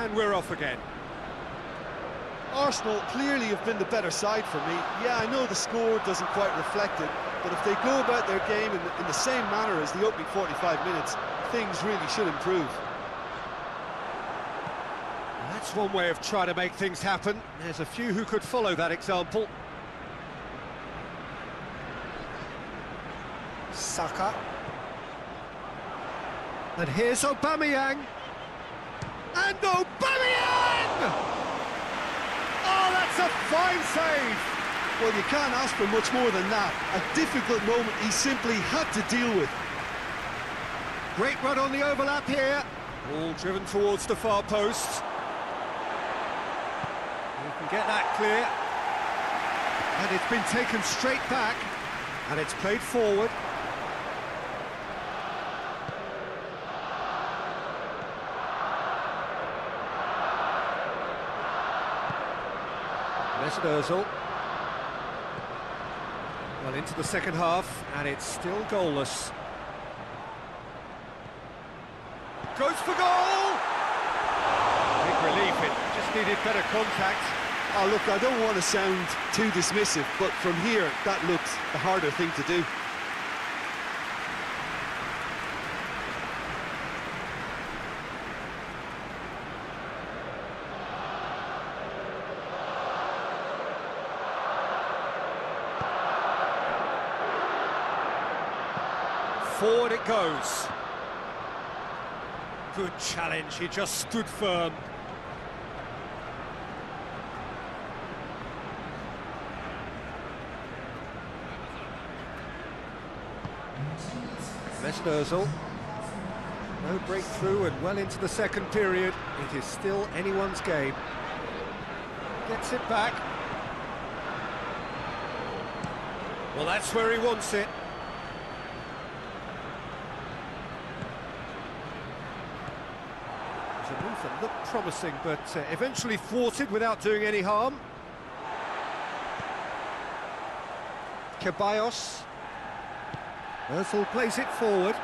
And we're off again. Arsenal clearly have been the better side for me. Yeah, I know the score doesn't quite reflect it, but if they go about their game in the same manner as the opening 45 minutes, things really should improve. That's one way of trying to make things happen. There's a few who could follow that example. Saka. And here's Aubameyang. And Aubameyang! Oh, that's a fine save! Well, you can't ask for much more than that. A difficult moment he simply had to deal with. Great run on the overlap here. Ball driven towards the far post. You can get that clear. And it's been taken straight back. And it's played forward. Mesut Ozil. Well, into the second half, and it's still goalless. Goes for goal! Big relief, it just needed better contact. Oh, look, I don't want to sound too dismissive, but from here, that looks the harder thing to do. Forward it goes. Good challenge, he just stood firm. Mesut Ozil. No breakthrough and well into the second period. It is still anyone's game. Gets it back. Well, that's where he wants it. A move that looked promising, but eventually thwarted without doing any harm. Ceballos. Ozil plays it forward.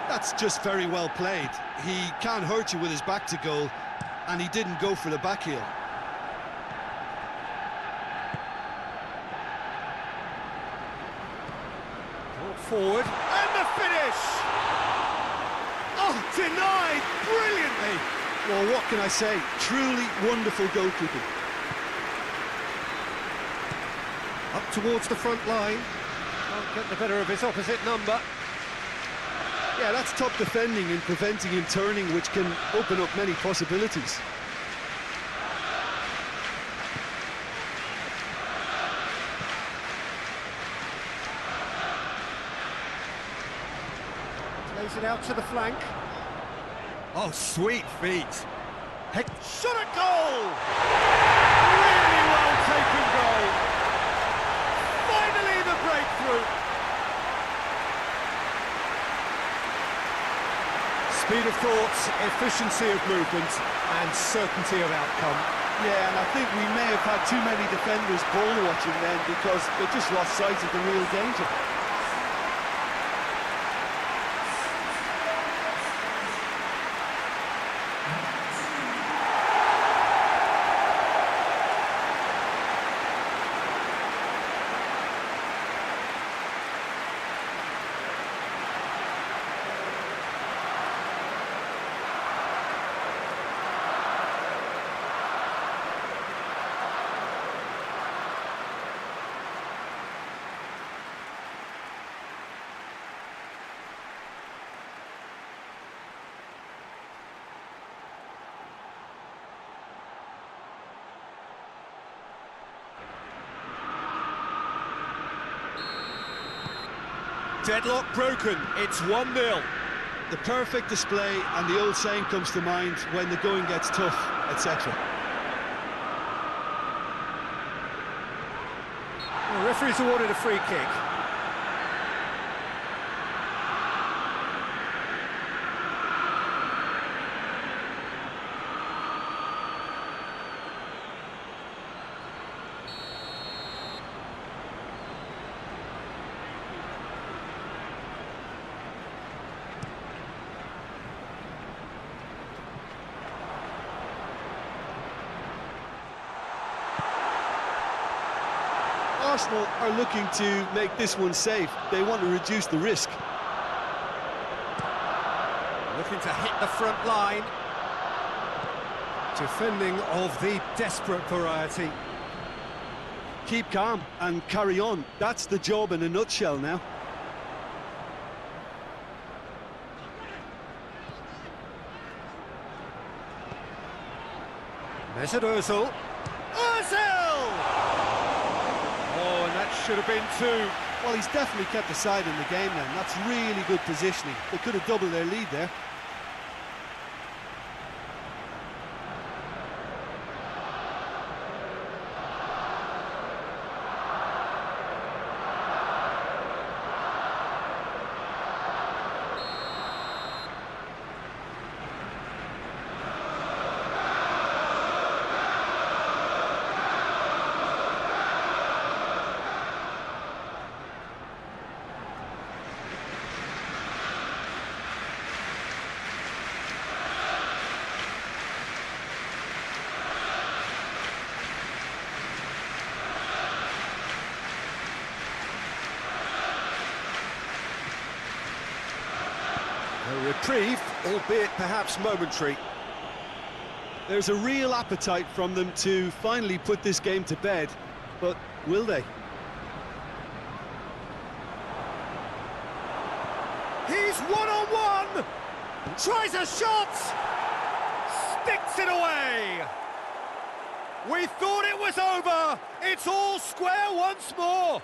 That's just very well played. He can't hurt you with his back to goal, and he didn't go for the back heel. Brought forward, and the finish! Oh, denied brilliantly! Well, what can I say? Truly wonderful goalkeeping. Up towards the front line. Can't get the better of his opposite number. Yeah, that's top defending and preventing him turning, which can open up many possibilities. Plays it out to the flank. Oh, sweet feet. Heck, shot at goal! Really well taken goal. Finally the breakthrough. Speed of thought, efficiency of movement, and certainty of outcome. Yeah, and I think we may have had too many defenders ball watching then because they just lost sight of the real danger. Deadlock broken, it's 1-0. The perfect display, and the old saying comes to mind, when the going gets tough, etc. The referee's awarded a free kick. Arsenal are looking to make this one safe. They want to reduce the risk. Looking to hit the front line. Defending of the desperate variety. Keep calm and carry on. That's the job in a nutshell now. Mesut Ozil. Ozil! Oh, and that should have been two. Well, he's definitely kept the side in the game then. That's really good positioning. They could have doubled their lead there. A reprieve, albeit perhaps momentary. There's a real appetite from them to finally put this game to bed, but will they? He's one-on-one! Tries a shot! Sticks it away! We thought it was over! It's all square once more!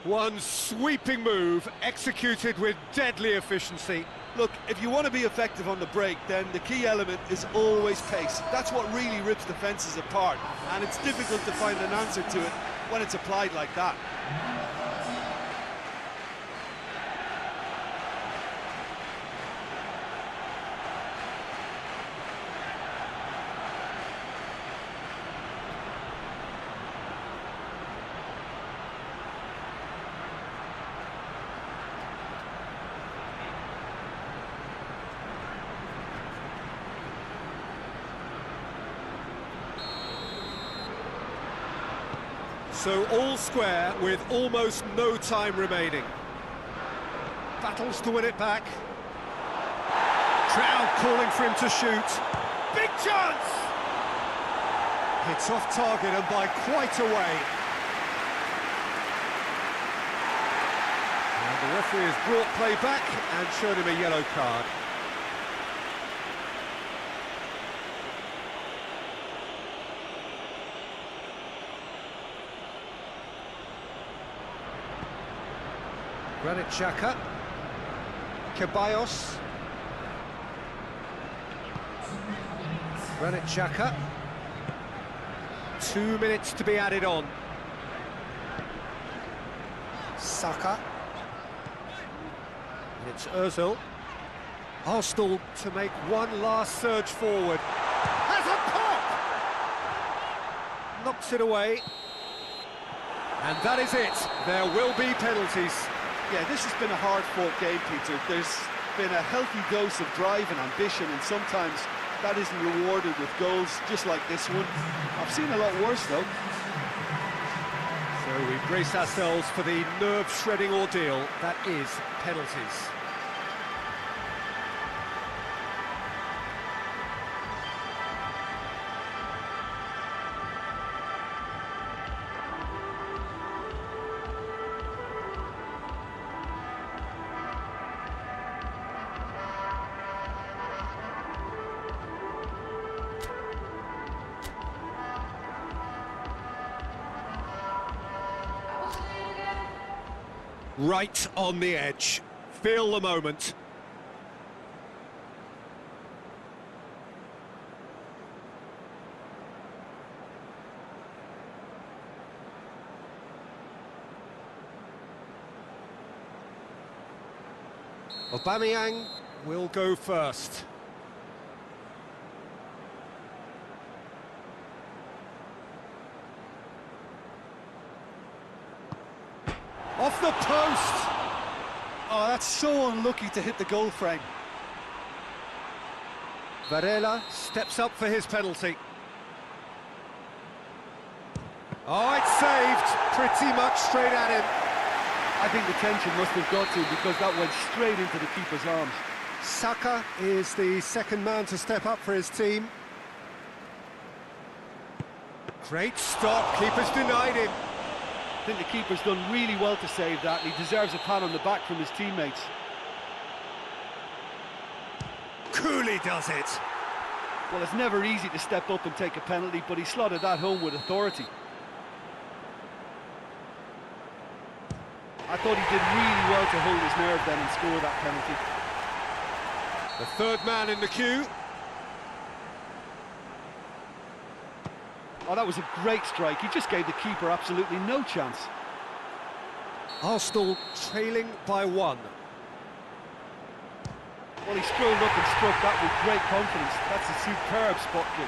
One sweeping move, executed with deadly efficiency. Look, if you want to be effective on the break, then the key element is always pace. That's what really rips defences apart, and it's difficult to find an answer to it when it's applied like that. So all square with almost no time remaining. Battles to win it back. Crowd calling for him to shoot. Big chance! Hits off target and by quite a way. And the referee has brought play back and shown him a yellow card. Granit Xhaka, Ceballos, Granit Xhaka, 2 minutes to be added on. Saka, and it's Ozil. Arsenal to make one last surge forward. Has a pop! Knocks it away. And that is it. There will be penalties. Yeah, this has been a hard-fought game, Peter. There's been a healthy dose of drive and ambition, and sometimes that isn't rewarded with goals, just like this one. I've seen a lot worse, though. So we brace ourselves for the nerve-shredding ordeal that is penalties. Right on the edge. Feel the moment. Aubameyang will go first. Off the post! Oh, that's so unlucky to hit the goal frame. Varela steps up for his penalty. Oh, it's saved pretty much straight at him. I think the tension must have got to him because that went straight into the keeper's arms. Saka is the second man to step up for his team. Great stop, keeper's denied him. I think the keeper's done really well to save that, and he deserves a pat on the back from his teammates. Cooley does it. Well, it's never easy to step up and take a penalty, but he slotted that home with authority. I thought he did really well to hold his nerve then and score that penalty. The third man in the queue. Oh, that was a great strike. He just gave the keeper absolutely no chance. Arsenal trailing by 1. Well, he strolled up and struck that with great confidence. That's a superb spot kick.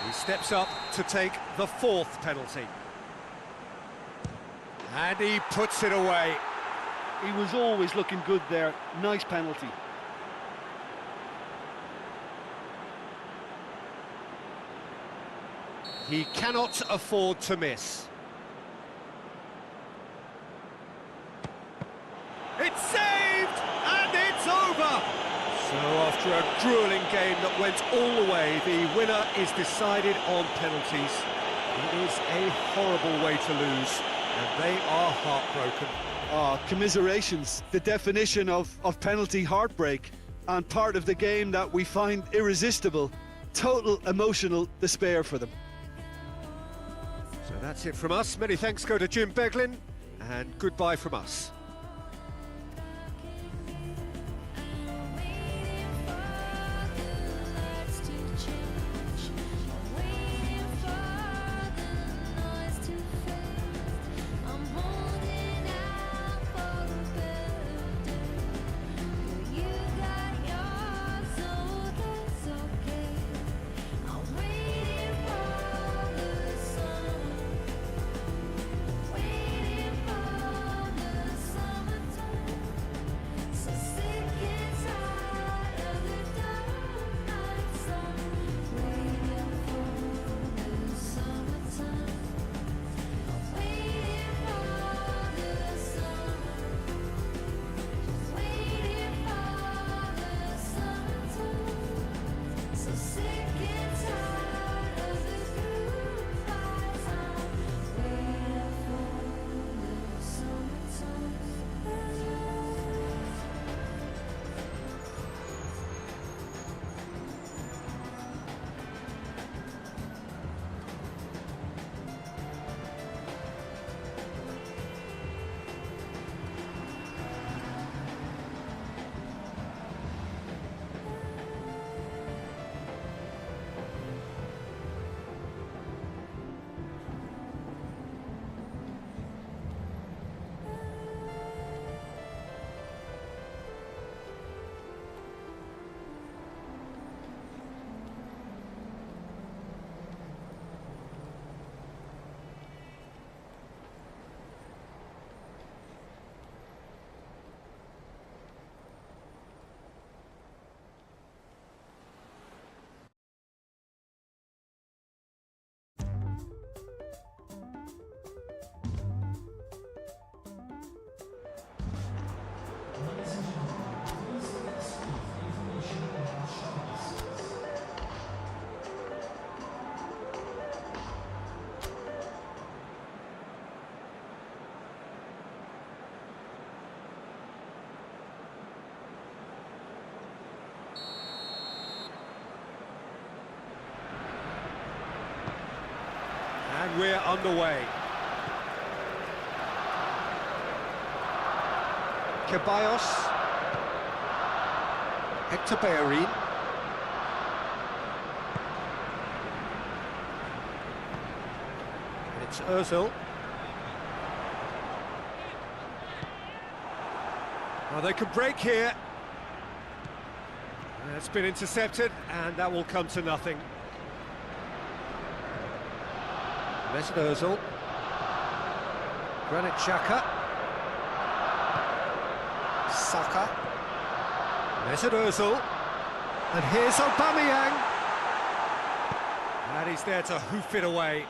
He steps up to take the 4th penalty. And he puts it away. He was always looking good there. Nice penalty. He cannot afford to miss. It's saved, and it's over! So after a gruelling game that went all the way, the winner is decided on penalties. It is a horrible way to lose, and they are heartbroken. Oh, commiserations, the definition of penalty heartbreak, and part of the game that we find irresistible. Total emotional despair for them. So that's it from us. Many thanks go to Jim Beglin, and goodbye from us. And we're underway. Ceballos. Hector Bellerin. It's Ozil. Well, they could break here. It's been intercepted, and that will come to nothing. Mesut Ozil. Granit Xhaka. Saka. Mesut Ozil. And here's Aubameyang. And he's there to hoof it away.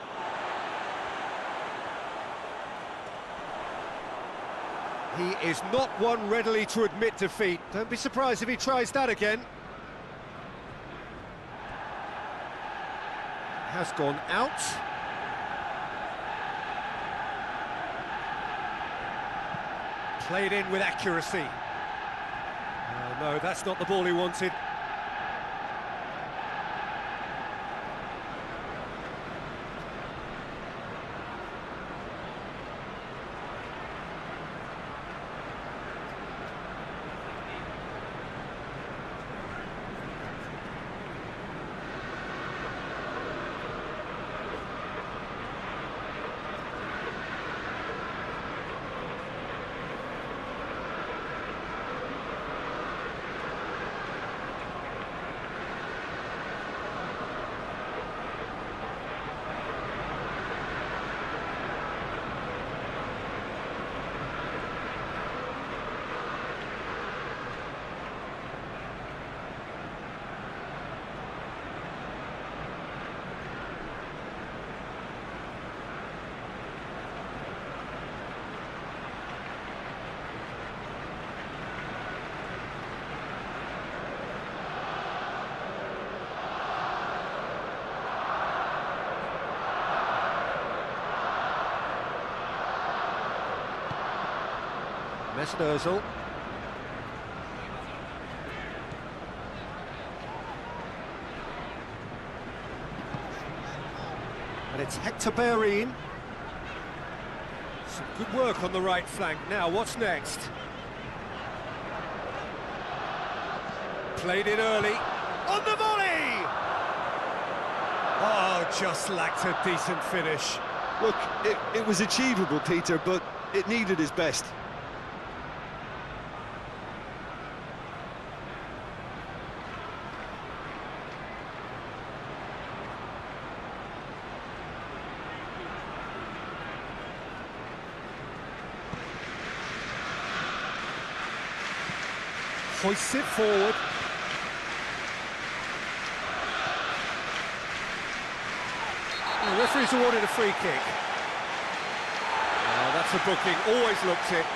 He is not one readily to admit defeat. Don't be surprised if he tries that again. Has gone out. Played in with accuracy. No, that's not the ball he wanted. Mesut Ozil. And it's Hector Bellerin. Some good work on the right flank. Now, what's next? Played it early. On the volley! Oh, just lacked a decent finish. Look, it was achievable, Peter, but it needed his best. Hoists it forward. The referee's awarded a free kick. Oh, that's a booking, always looked it.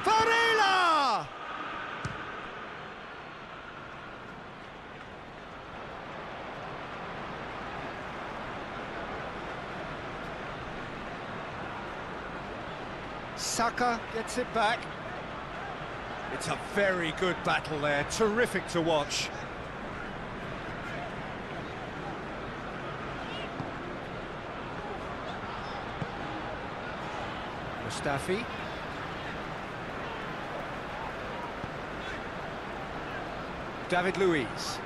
Varela! Saka gets it back. It's a very good battle there, terrific to watch. Mustafi. David Luiz.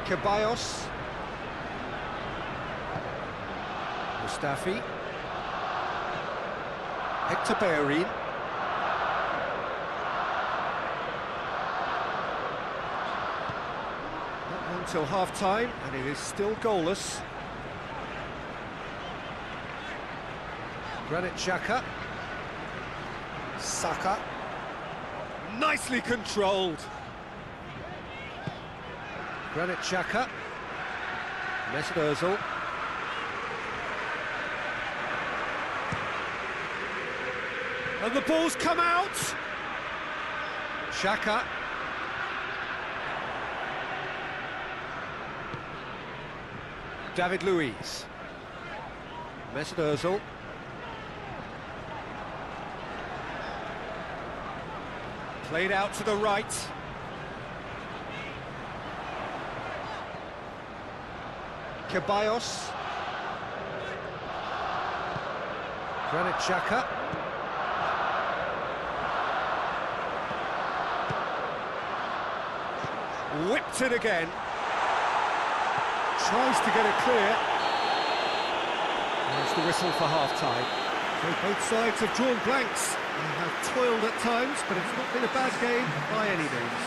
Ceballos. Mustafi. Hector Bellerin. till half-time, and it is still goalless. Granit Xhaka. Saka. Nicely controlled. Granit Xhaka. Mesut Ozil. And the ball's come out. Xhaka. David Luiz. Mesut Ozil. Played out to the right. Ceballos. Granit Xhaka. Whipped it again. Tries to get it clear. There's the whistle for half-time. So both sides have drawn blanks. They have toiled at times, but it's not been a bad game by any means.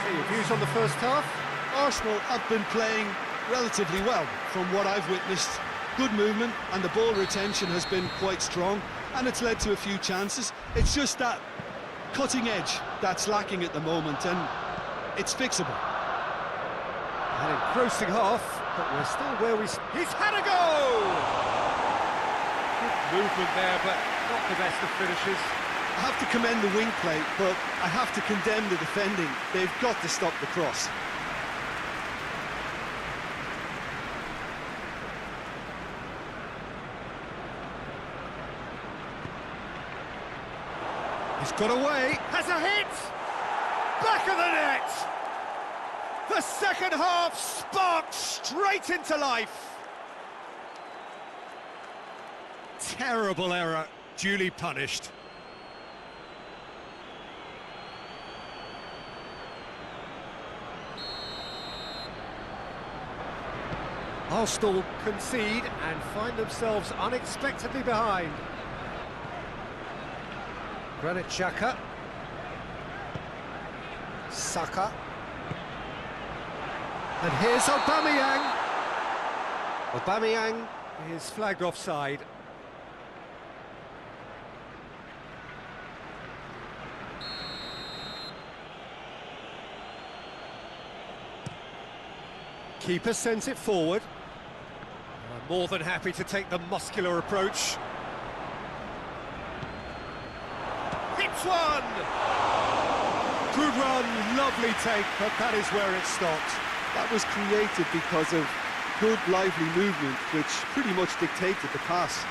So your views on the first half? Arsenal have been playing relatively well from what I've witnessed. Good movement and the ball retention has been quite strong, and it's led to a few chances. It's just that cutting edge that's lacking at the moment, and it's fixable. An engrossing half, but we're still where He's had a go! Good movement there, but not the best of finishes. I have to commend the wing play, but I have to condemn the defending. They've got to stop the cross. He's got away, has a hit! Back of the net! The second half sparked straight into life. Terrible error, duly punished. Arsenal concede and find themselves unexpectedly behind. Granit Xhaka. Saka. And here's Aubameyang. Aubameyang is flagged offside. Keeper sends it forward. I'm more than happy to take the muscular approach. Hits one! Good run, lovely take, but that is where it stopped. That was created because of good, lively movement, which pretty much dictated the pass.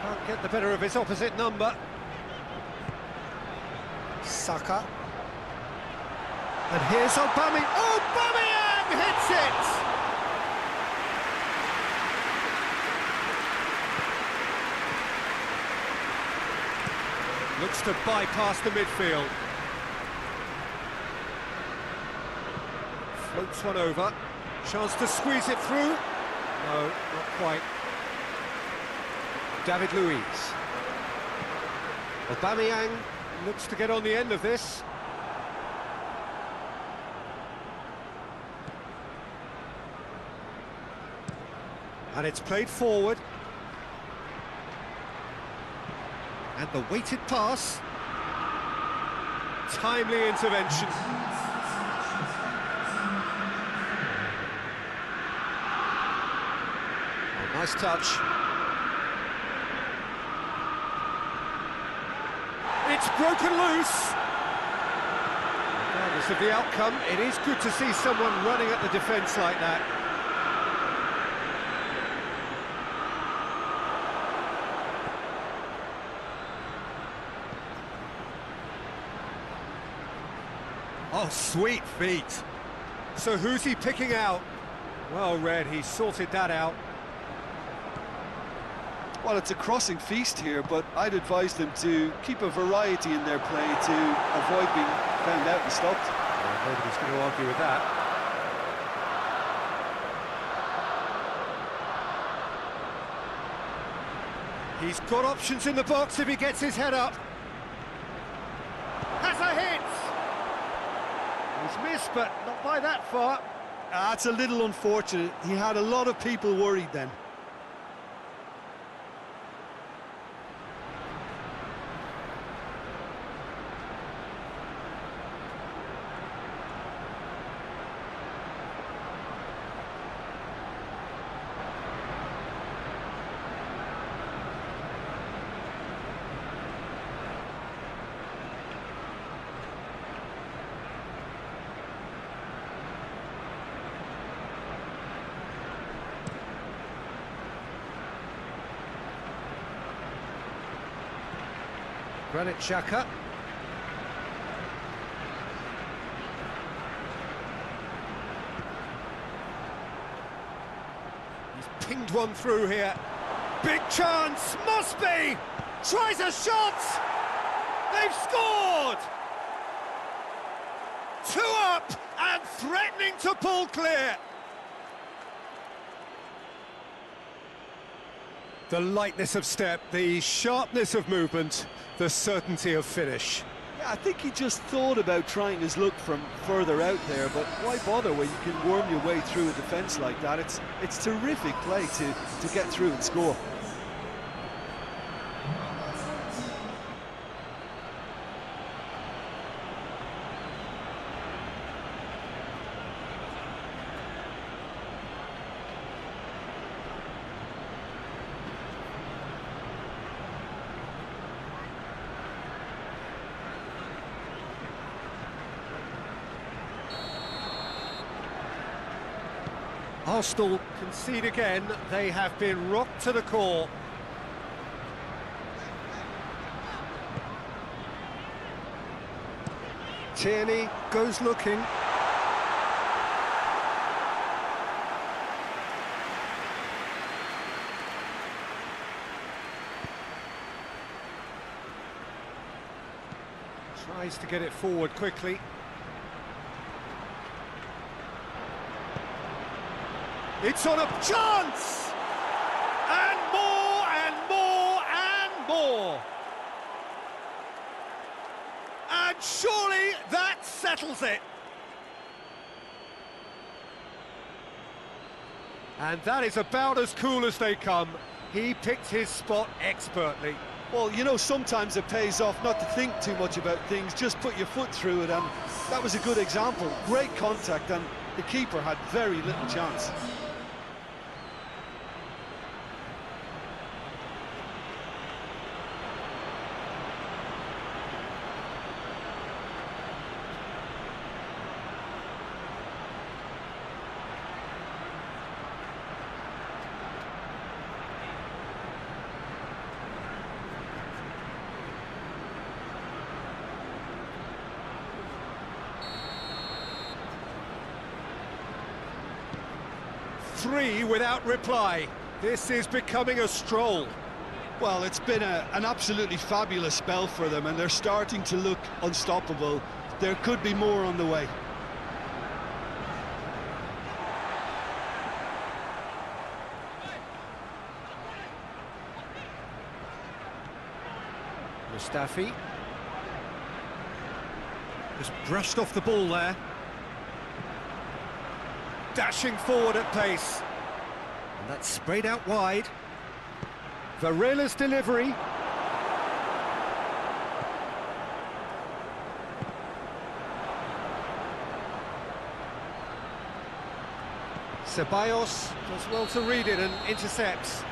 Can't get the better of his opposite number. Saka. And here's Aubameyang. Aubameyang hits it! Looks to bypass the midfield. Floats one over. Chance to squeeze it through. No, not quite. David Luiz. Aubameyang looks to get on the end of this. And it's played forward. And the weighted pass. Timely intervention. Oh, nice touch. It's broken loose. Regardless of the outcome, it is good to see someone running at the defence like that. Oh, sweet feet. So who's he picking out? Well read, he sorted that out. Well, it's a crossing feast here, but I'd advise them to keep a variety in their play to avoid being found out and stopped. Well, nobody's going to argue with that. He's got options in the box if he gets his head up. Has a hit! He's missed, but not by that far. It's a little unfortunate. He had a lot of people worried then. Granit Xhaka. He's pinged one through here. Big chance, must be! Tries a shot! They've scored! 2 up and threatening to pull clear. The lightness of step, the sharpness of movement, the certainty of finish. Yeah, I think he just thought about trying his luck from further out there, but why bother when you can worm your way through a defence like that? It's terrific play to get through and score. Arsenal concede again. They have been rocked to the core. Tierney goes looking. Tries to get it forward quickly. It's on a chance! And more, and more, and more! And surely that settles it! And that is about as cool as they come. He picked his spot expertly. Well, you know, sometimes it pays off not to think too much about things, just put your foot through it, and that was a good example. Great contact, and the keeper had very little chance. Three without reply. This is becoming a stroll. Well, it's been an absolutely fabulous spell for them, and they're starting to look unstoppable. There could be more on the way. Mustafi. Just brushed off the ball there. Dashing forward at pace. And that's sprayed out wide. Varela's delivery. Ceballos does well to read it and intercepts.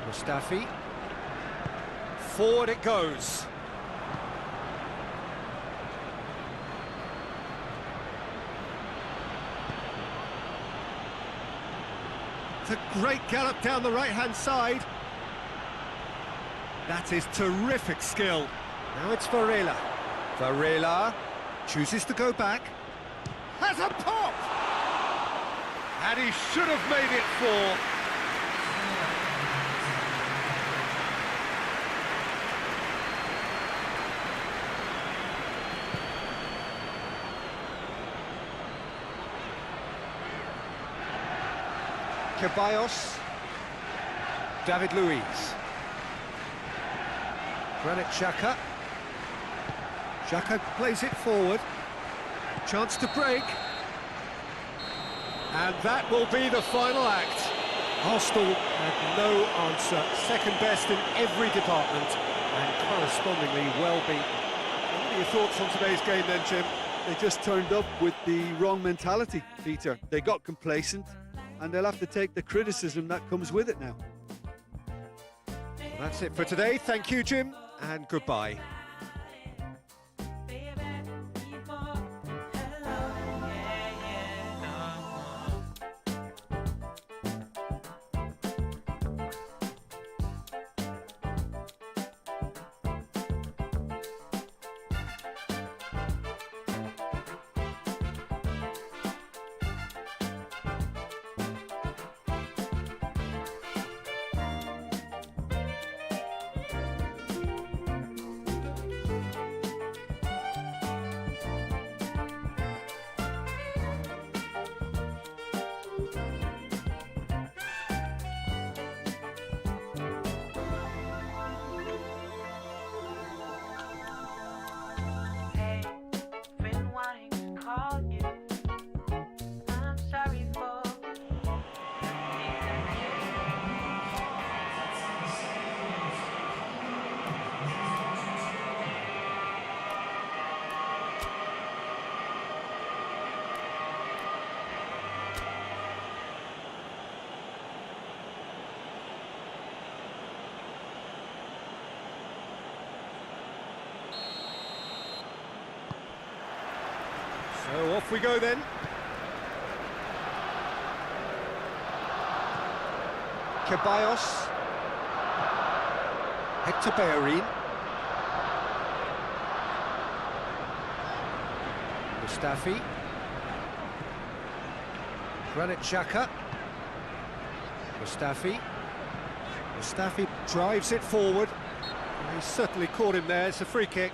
Mustafi. Forward it goes. It's a great gallop down the right-hand side. That is terrific skill. Now it's Varela. Varela chooses to go back. Has a pop! And he should have made it 4. Ceballos. David Luiz. Granit Xhaka. Xhaka plays it forward. Chance to break. And that will be the final act. Arsenal had no answer. Second best in every department and correspondingly well beaten. What are your thoughts on today's game then, Jim? They just turned up with the wrong mentality, Peter. They got complacent, and they'll have to take the criticism that comes with it now. Well, that's it for today. Thank you, Jim, and goodbye. So off we go then. Ceballos. Hector Bellerin. Mustafi. Granit Xhaka. Mustafi. Mustafi drives it forward. He certainly caught him there. It's a free kick.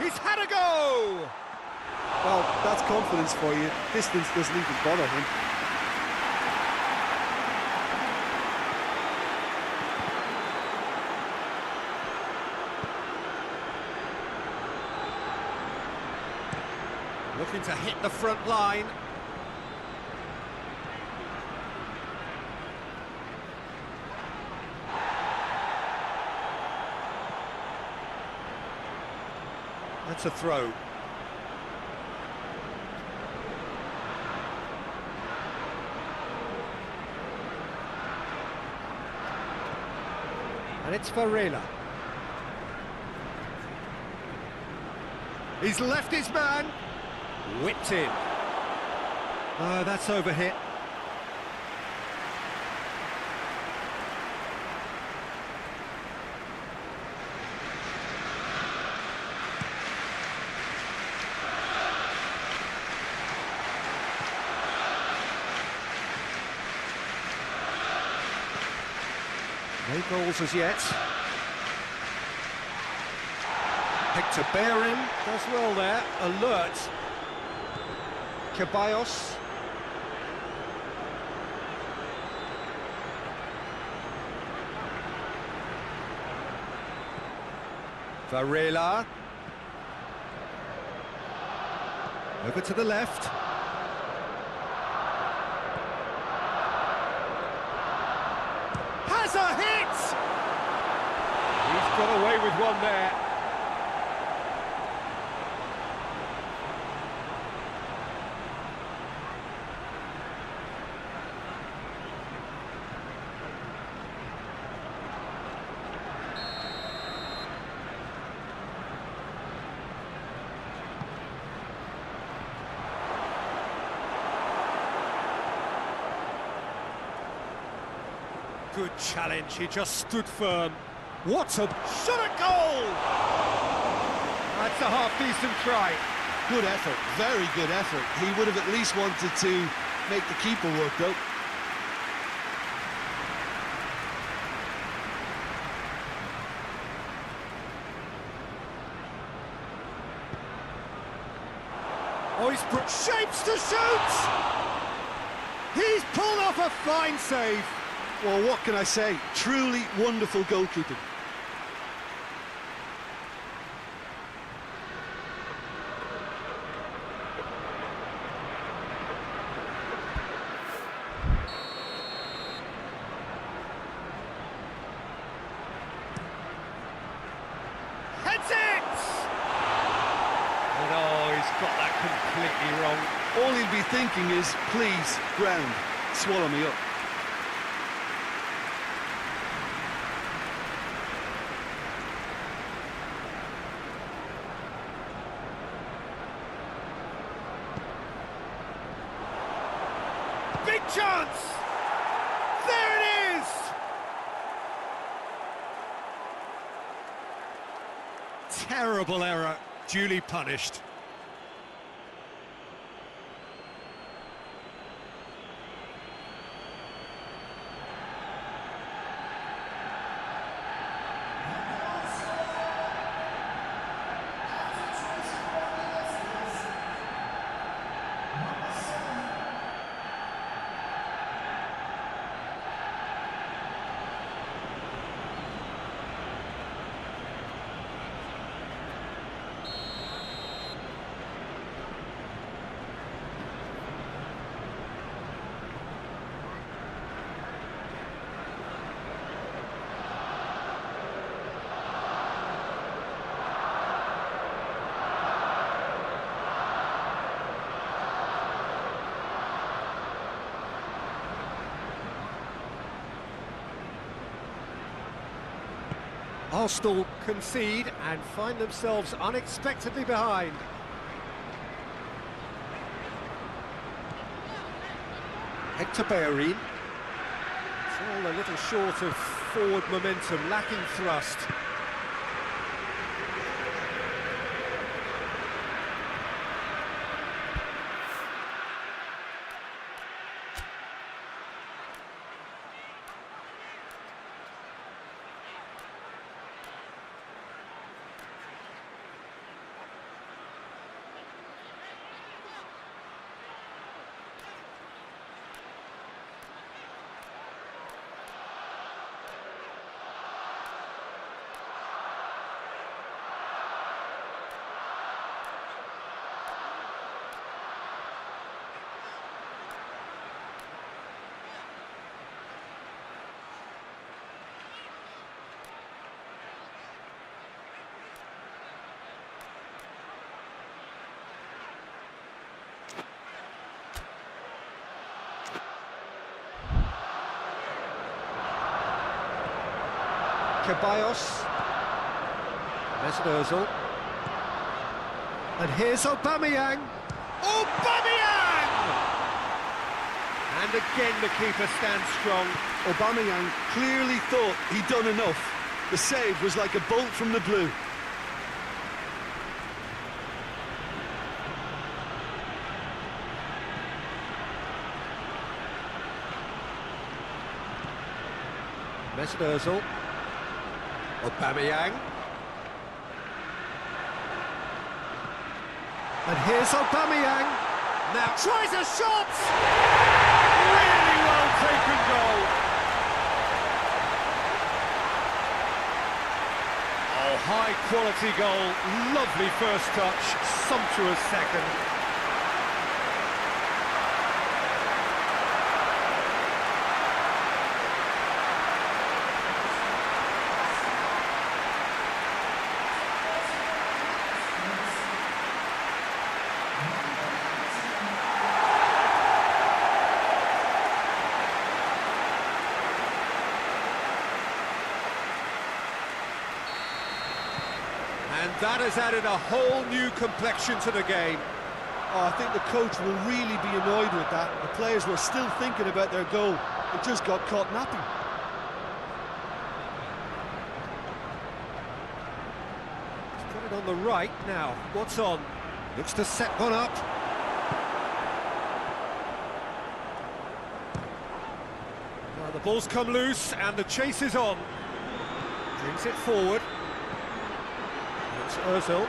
He's had a go! Well, that's confidence for you. Distance doesn't even bother him. Looking to hit the front line. That's a throw. And it's Varela. He's left his man. Whipped in. Oh, that's overhit. No goals as yet. Hector Bellerin does well there, alert. Ceballos. Varela. Over to the left. Has a hit! He's got away with one there. Good challenge, he just stood firm. What a shot at goal! That's a half-decent try. Good effort, very good effort. He would have at least wanted to make the keeper work, though. Oh, he's shapes to shoot! He's pulled off a fine save. Well, what can I say? Truly wonderful goalkeeping. Heads it! And oh, he's got that completely wrong. All he'll be thinking is, please, ground, swallow me up. Big chance! There it is! Terrible error, duly punished. Arsenal concede and find themselves unexpectedly behind. Hector Bellerin. It's all a little short of forward momentum, lacking thrust. Ceballos, Mesut Ozil, and here's Aubameyang. Aubameyang! And again the keeper stands strong. Aubameyang clearly thought he'd done enough. The save was like a bolt from the blue. Mesut Ozil. Aubameyang. And here's Aubameyang. Now tries a shot! Really well taken goal. Oh, high quality goal. Lovely first touch, sumptuous second. And that has added a whole new complexion to the game. Oh, I think the coach will really be annoyed with that. The players were still thinking about their goal and just got caught napping. on the right now. What's on? Looks to set one up. Now the ball's come loose and the chase is on. Brings it forward. It's Ozil.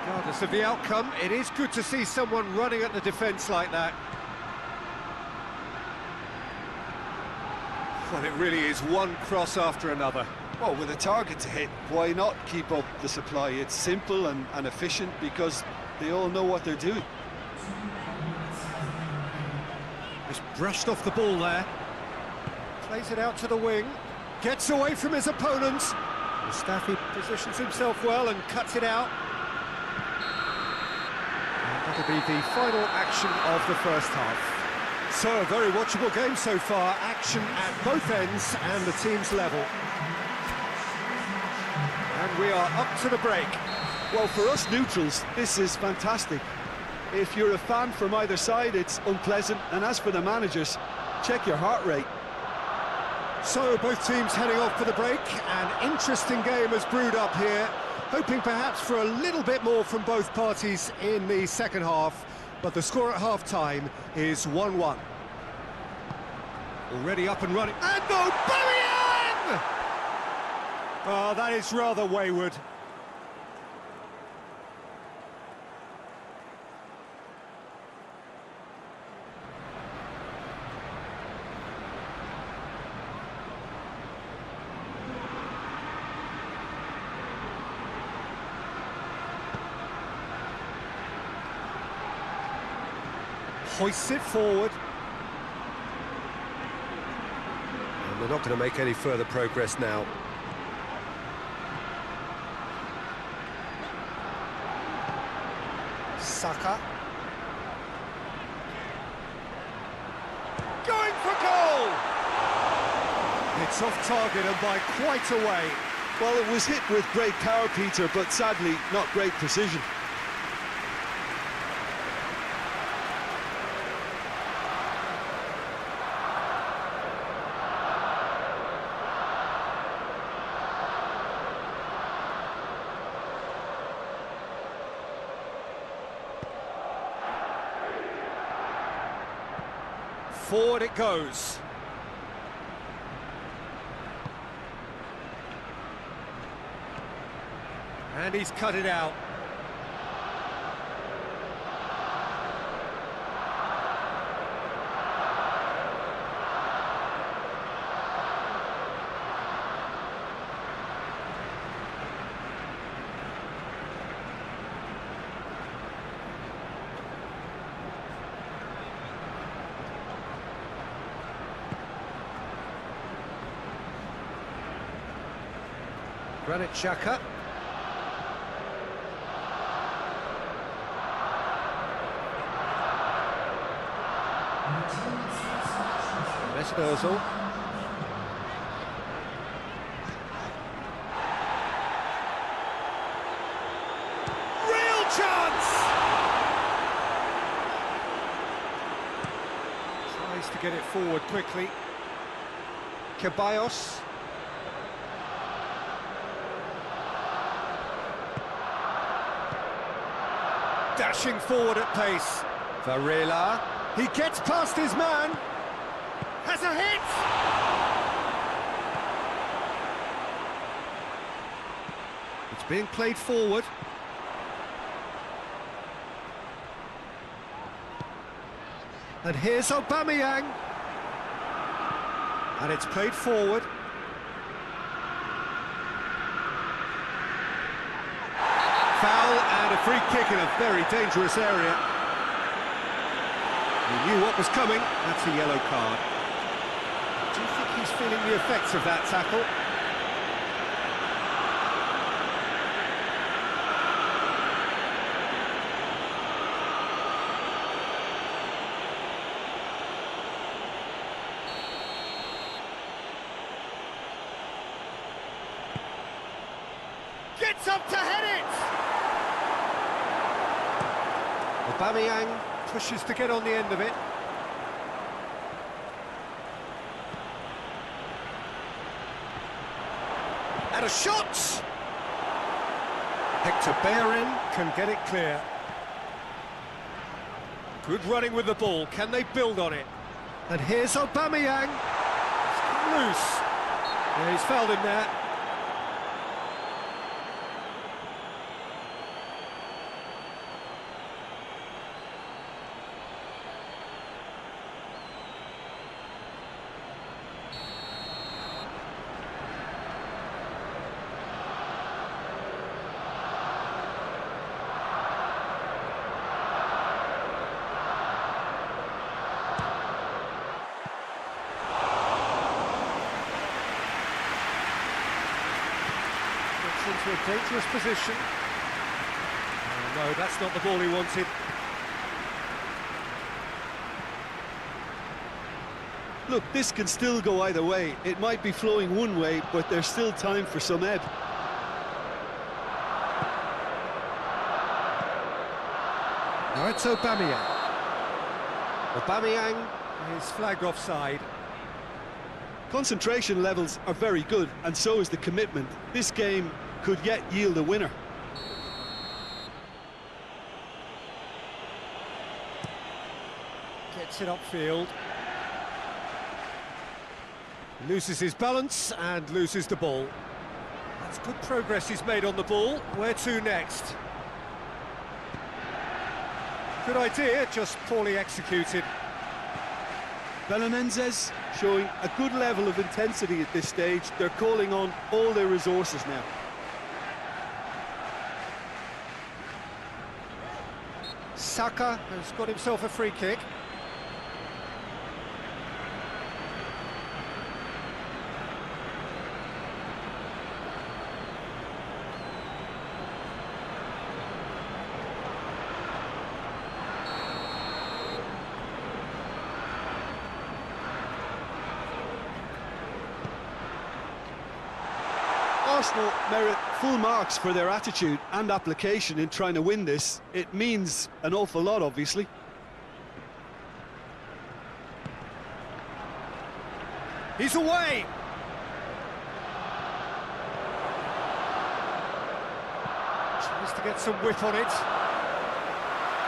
Regardless of the outcome, it is good to see someone running at the defence like that. Well, it really is one cross after another. Well, with a target to hit, why not keep up the supply? It's simple and efficient because they all know what they're doing. Just brushed off the ball there. Plays it out to the wing. Gets away from his opponents. Mustafi positions himself well and cuts it out. And that'll be the final action of the first half. So, a very watchable game so far. Action at both ends and the team's level. And we are up to the break. Well, for us neutrals, this is fantastic. If you're a fan from either side, it's unpleasant. And as for the managers, check your heart rate. So, both teams heading off for the break. An interesting game has brewed up here. Hoping perhaps for a little bit more from both parties in the second half. But the score at half-time is 1-1. Already up and running. And Aubameyang! Oh, that is rather wayward. Hoists it forward. And they're not going to make any further progress now. Saka. Going for goal! It's off target and by quite a way. Well, it was hit with great power, Peter, but sadly not great precision. Forward it goes. And he's cut it out. Granit Xhaka. Mesut Ozil. Real chance! Tries to get it forward quickly. Ceballos. Dashing forward at pace. Varela. He gets past his man. Has a hit! It's being played forward. And here's Aubameyang. And it's played forward. Foul and a free kick in a very dangerous area. He knew what was coming. That's a yellow card. Do you think he's feeling the effects of that tackle? Gets up to head it! Aubameyang pushes to get on the end of it. And a shot! Hector Bellerin can get it clear. Good running with the ball, can they build on it? And here's Aubameyang. It's come loose. Yeah, he's fouled him there. Into a dangerous position. Oh, no, that's not the ball he wanted. Look, this can still go either way. It might be flowing one way, but there's still time for some ebb. Now it's Aubameyang. Aubameyang is flagged offside. Concentration levels are very good, and so is the commitment. This game could yet yield a winner. Gets it upfield. Loses his balance and loses the ball. That's good progress he's made on the ball. Where to next? Good idea, just poorly executed. Belenenses showing a good level of intensity at this stage. They're calling on all their resources now. Saka has got himself a free kick. Arsenal merit full marks for their attitude and application in trying to win this. It means an awful lot, obviously. He's away! Tries to get some whip on it.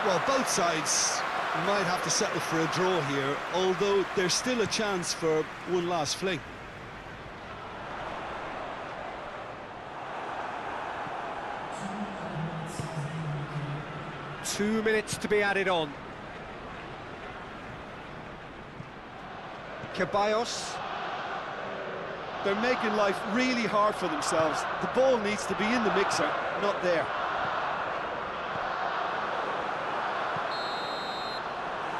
Well, both sides might have to settle for a draw here, although there's still a chance for one last fling. Two minutes to be added on. Ceballos. They're making life really hard for themselves. The ball needs to be in the mixer, not there.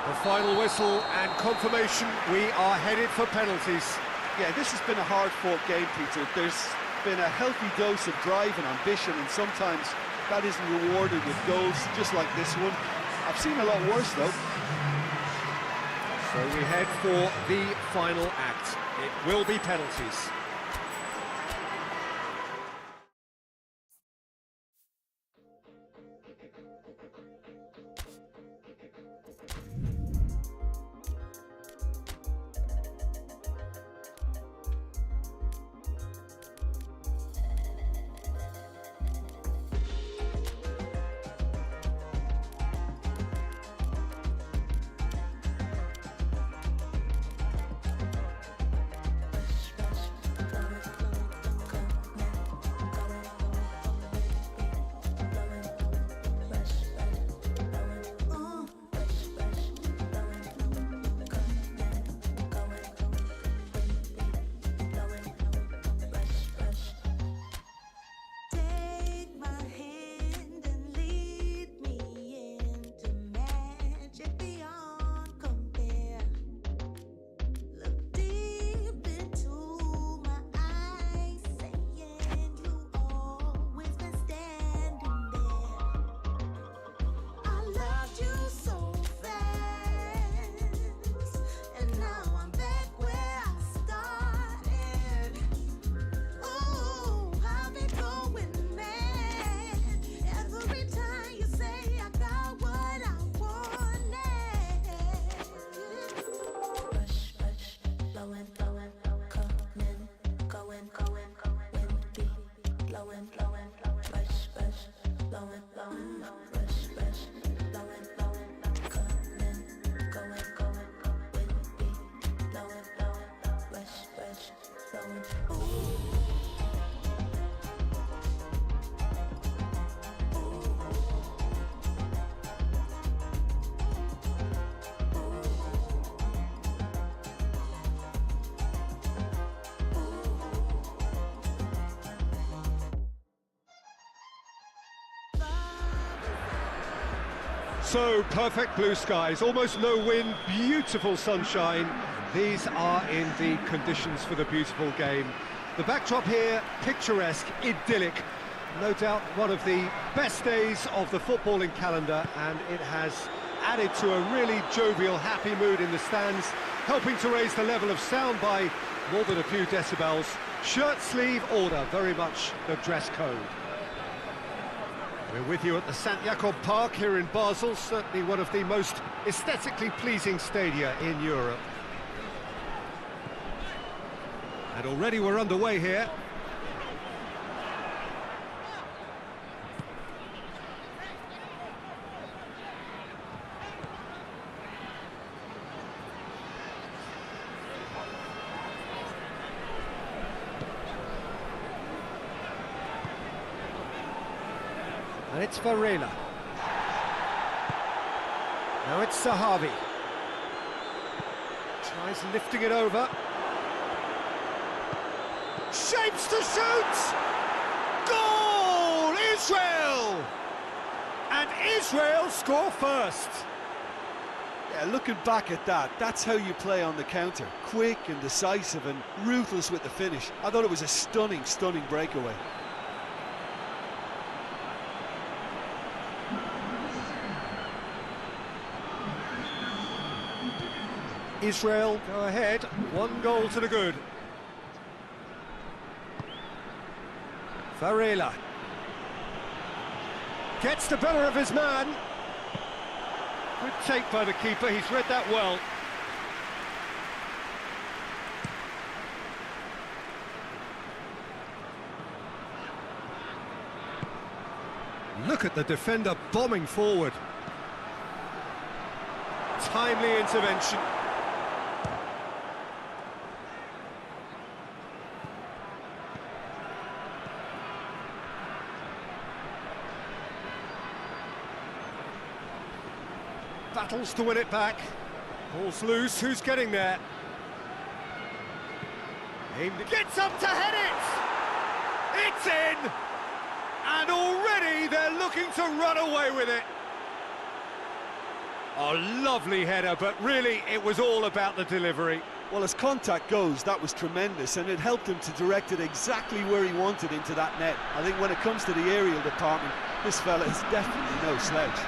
The final whistle and confirmation, we are headed for penalties. Yeah, this has been a hard-fought game, Peter. There's been a healthy dose of drive and ambition, and sometimes that isn't rewarded with goals, just like this one. I've seen a lot worse, though. So we head for the final act. It will be penalties. So, perfect blue skies, almost no wind, beautiful sunshine. These are in the conditions for the beautiful game. The backdrop here, picturesque, idyllic. No doubt one of the best days of the footballing calendar, and it has added to a really jovial, happy mood in the stands, helping to raise the level of sound by more than a few decibels. Shirt sleeve order, very much the dress code. We're with you at the St Jakob Park here in Basel, certainly one of the most aesthetically pleasing stadia in Europe. And already we're underway here. And it's Varela. Now it's Zahavi. Tries lifting it over. Shapes to shoot! Goal! Israel! And Israel score first. Yeah, looking back at that, that's how you play on the counter. Quick and decisive and ruthless with the finish. I thought it was a stunning, stunning breakaway. Israel go ahead, 1 goal to the good. Varela gets the better of his man. Good take by the keeper, he's read that well. Look at the defender bombing forward. Timely intervention. Battles to win it back. Ball's loose, who's getting there? Aimed, gets up to head it! It's in! And already they're looking to run away with it. A lovely header, but really it was all about the delivery. Well, as contact goes, that was tremendous, and it helped him to direct it exactly where he wanted into that net. I think when it comes to the aerial department, this fella is definitely no slouch.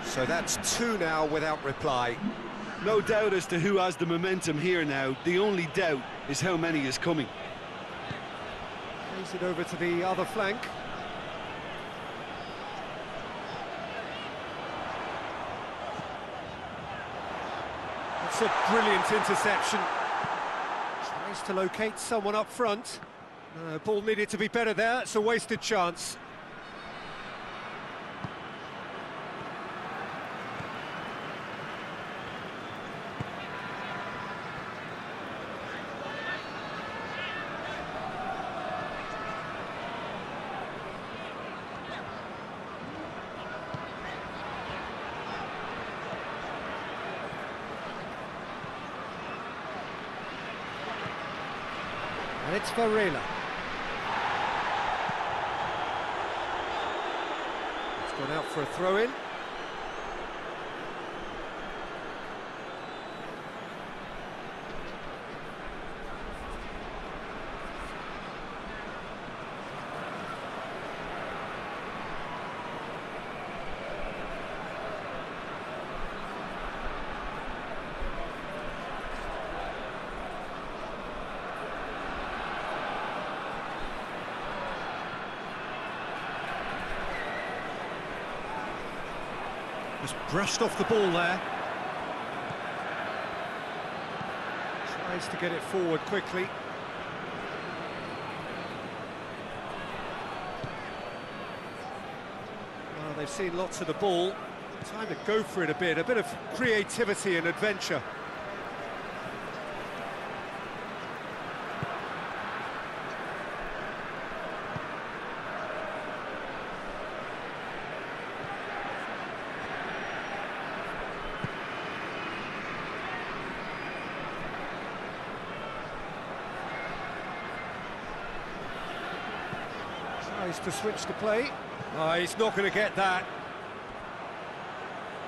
So that's 2 now without reply. No doubt as to who has the momentum here now. The only doubt is how many is coming. Plays it over to the other flank. That's a brilliant interception. Tries to locate someone up front. Ball needed to be better there. It's a wasted chance. And it's Varela. It's gone out for a throw-in. Just brushed off the ball there. Tries to get it forward quickly. Well, they've seen lots of the ball. Time to go for it a bit of creativity and adventure. Tries to switch the play. Oh, he's not going to get that.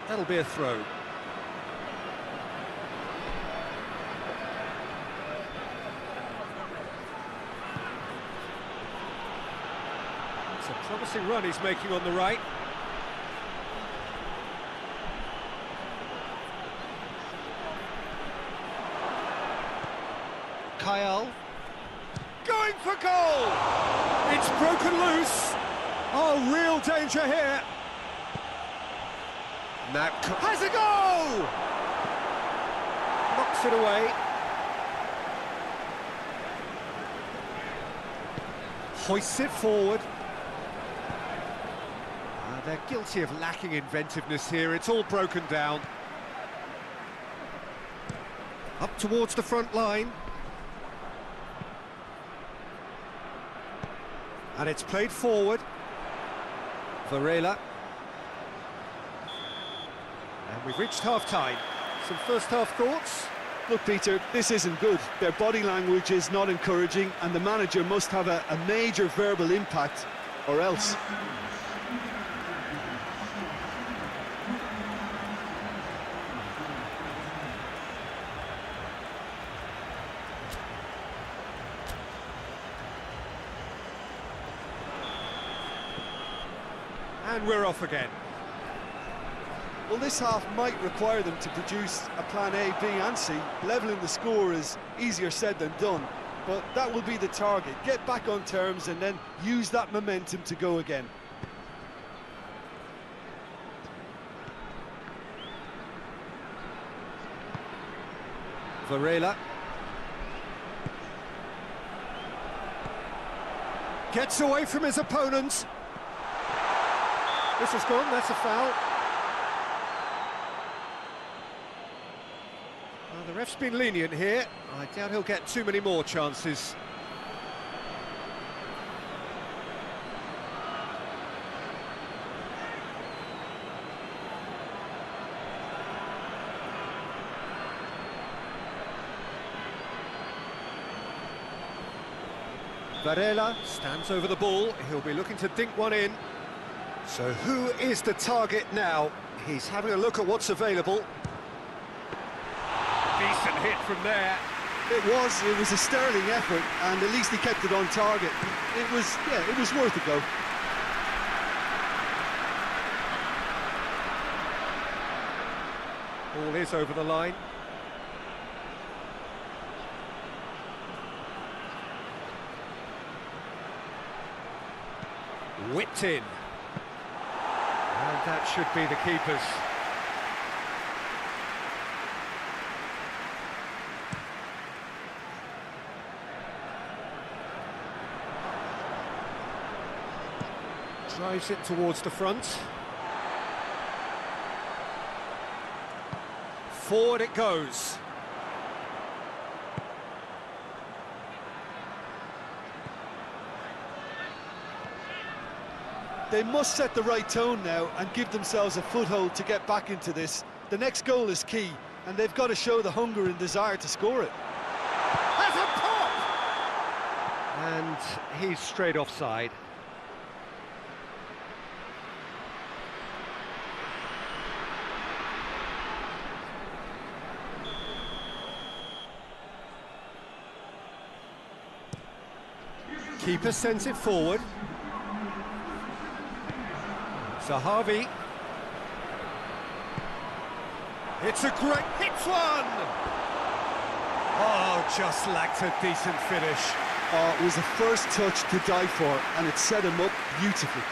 That'll be a throw. It's a promising run he's making on the right. Kyle. Going for goal! It's broken loose. Oh, real danger here. That has a go! Knocks it away. Hoists it forward. They're guilty of lacking inventiveness here. It's all broken down. Up towards the front line. And it's played forward. Varela. And we've reached half-time. Some first-half thoughts? Look, Peter, this isn't good. Their body language is not encouraging, and the manager must have a major verbal impact, or else. And we're off again. Well, this half might require them to produce a plan A, B and C. Levelling the score is easier said than done, but that will be the target. Get back on terms and then use that momentum to go again. Varela. Gets away from his opponents. This has gone, that's a foul. Well, the ref's been lenient here. I doubt he'll get too many more chances. Varela stands over the ball. He'll be looking to dink one in. So who is the target now? He's having a look at what's available. Decent hit from there. It was a sterling effort, and at least he kept it on target. It was worth a go. Ball is over the line. Whipped in. And that should be the keeper's. Drives it towards the front. Forward it goes. They must set the right tone now and give themselves a foothold to get back into this. The next goal is key, and they've got to show the hunger and desire to score it. Has a pop! And he's straight offside. Keeper sends it forward. Zahavi. It's a great hit one! Oh, just lacked a decent finish. Oh, it was the first touch to die for, and it set him up beautifully.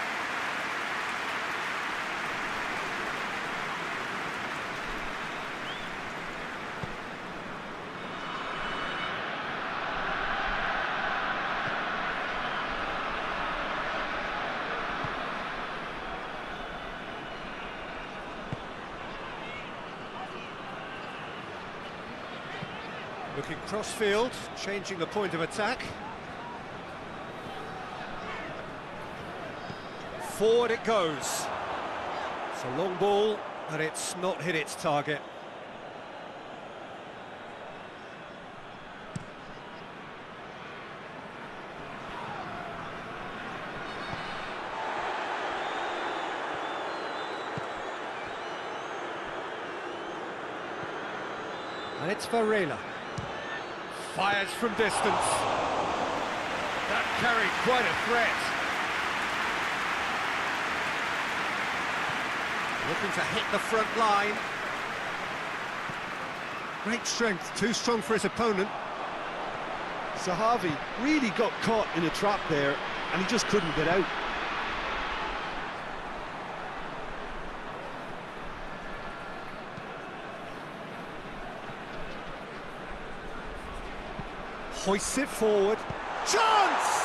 Looking cross-field, changing the point of attack. Forward it goes. It's a long ball, but it's not hit its target. And it's Varela. Fires from distance. That carried quite a threat. Looking to hit the front line. Great strength, too strong for his opponent. Zahavi really got caught in a trap there, and he just couldn't get out. Hoists it forward. Chance!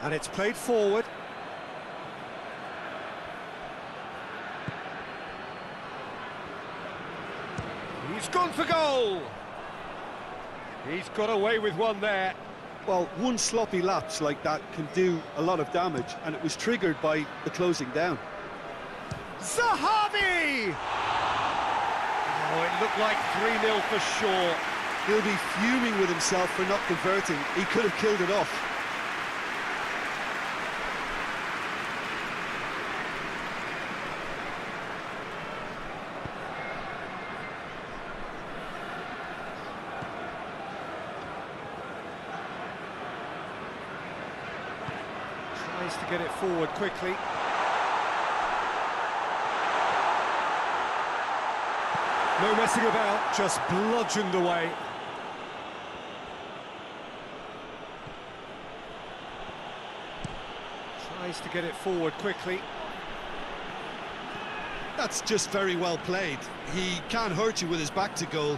And it's played forward. He's gone for goal. He's got away with one there. Well, one sloppy lapse like that can do a lot of damage, and it was triggered by the closing down. Zahavi! Oh, it looked like 3-0 for sure. He'll be fuming with himself for not converting. He could have killed it off. Tries to get it forward quickly. No messing about, just bludgeoned away. Tries to get it forward quickly. That's just very well played. He can't hurt you with his back to goal,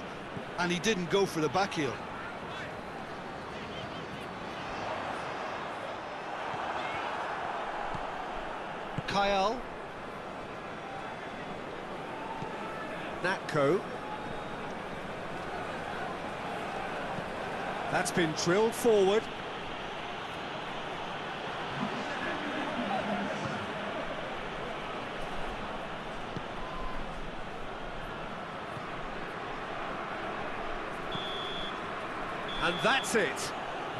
and he didn't go for the back heel. Kyle. Natko. That's been drilled forward. And that's it.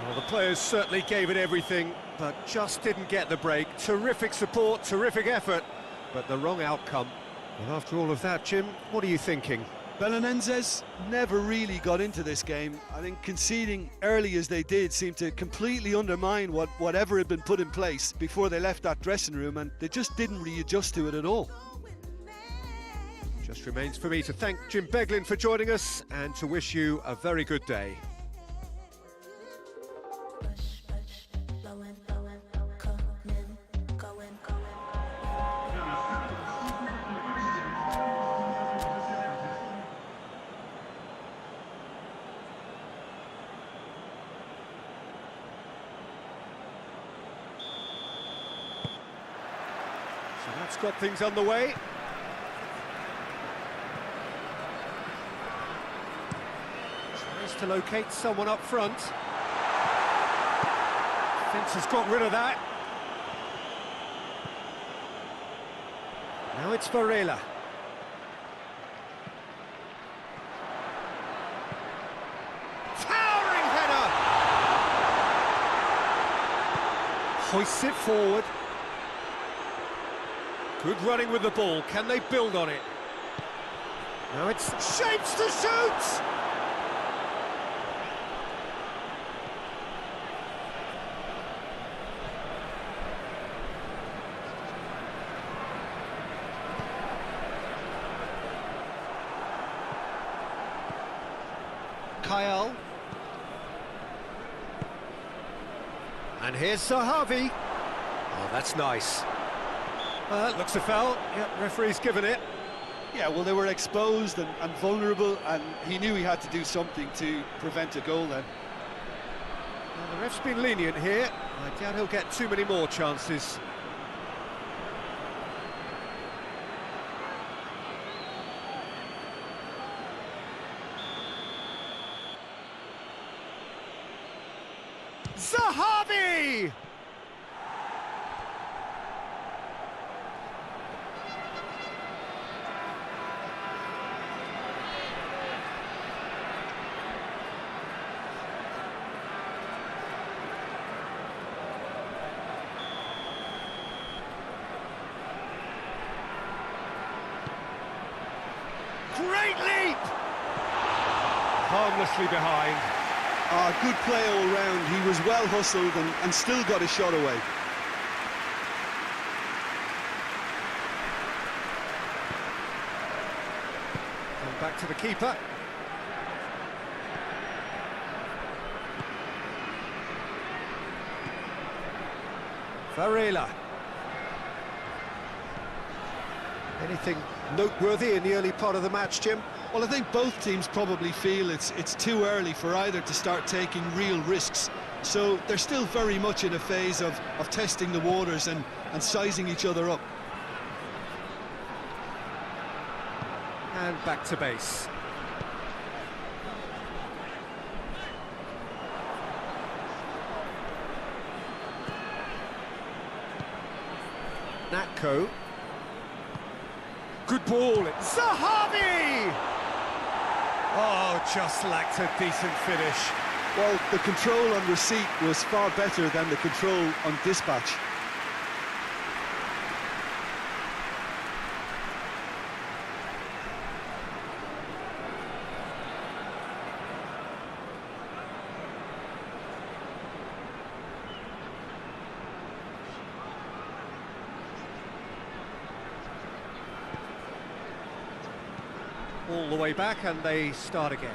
Well, the players certainly gave it everything, but just didn't get the break. Terrific support, terrific effort, but the wrong outcome. Well, after all of that, Jim, what are you thinking? Belenenses never really got into this game. I think conceding early as they did seemed to completely undermine whatever had been put in place before they left that dressing room, and they just didn't readjust to it at all. Just remains for me to thank Jim Beglin for joining us and to wish you a very good day. So that's got things underway. Tries to locate someone up front. Fence has got rid of that. Now it's Varela. Towering header! Hoists it forward. Good running with the ball. Can they build on it? Now it's shapes to shoot! Kyle. And here's Zahavi. Oh, that's nice. Looks a foul. Yep, referee's given it. Yeah, well, they were exposed and vulnerable, and he knew he had to do something to prevent a goal then. Well, the ref's been lenient here. I doubt he'll get too many more chances. Zahavi! great leap! Harmlessly behind. Good play all round. He was well hustled and still got a shot away. And back to the keeper. Varela. Anything noteworthy in the early part of the match, Jim? Well, I think both teams probably feel it's too early for either to start taking real risks. So they're still very much in a phase of testing the waters and sizing each other up. And back to base. Natko. Good ball, it's Zahavi! Oh, just lacked a decent finish. Well, the control on receipt was far better than the control on dispatch. All the way back and they start again.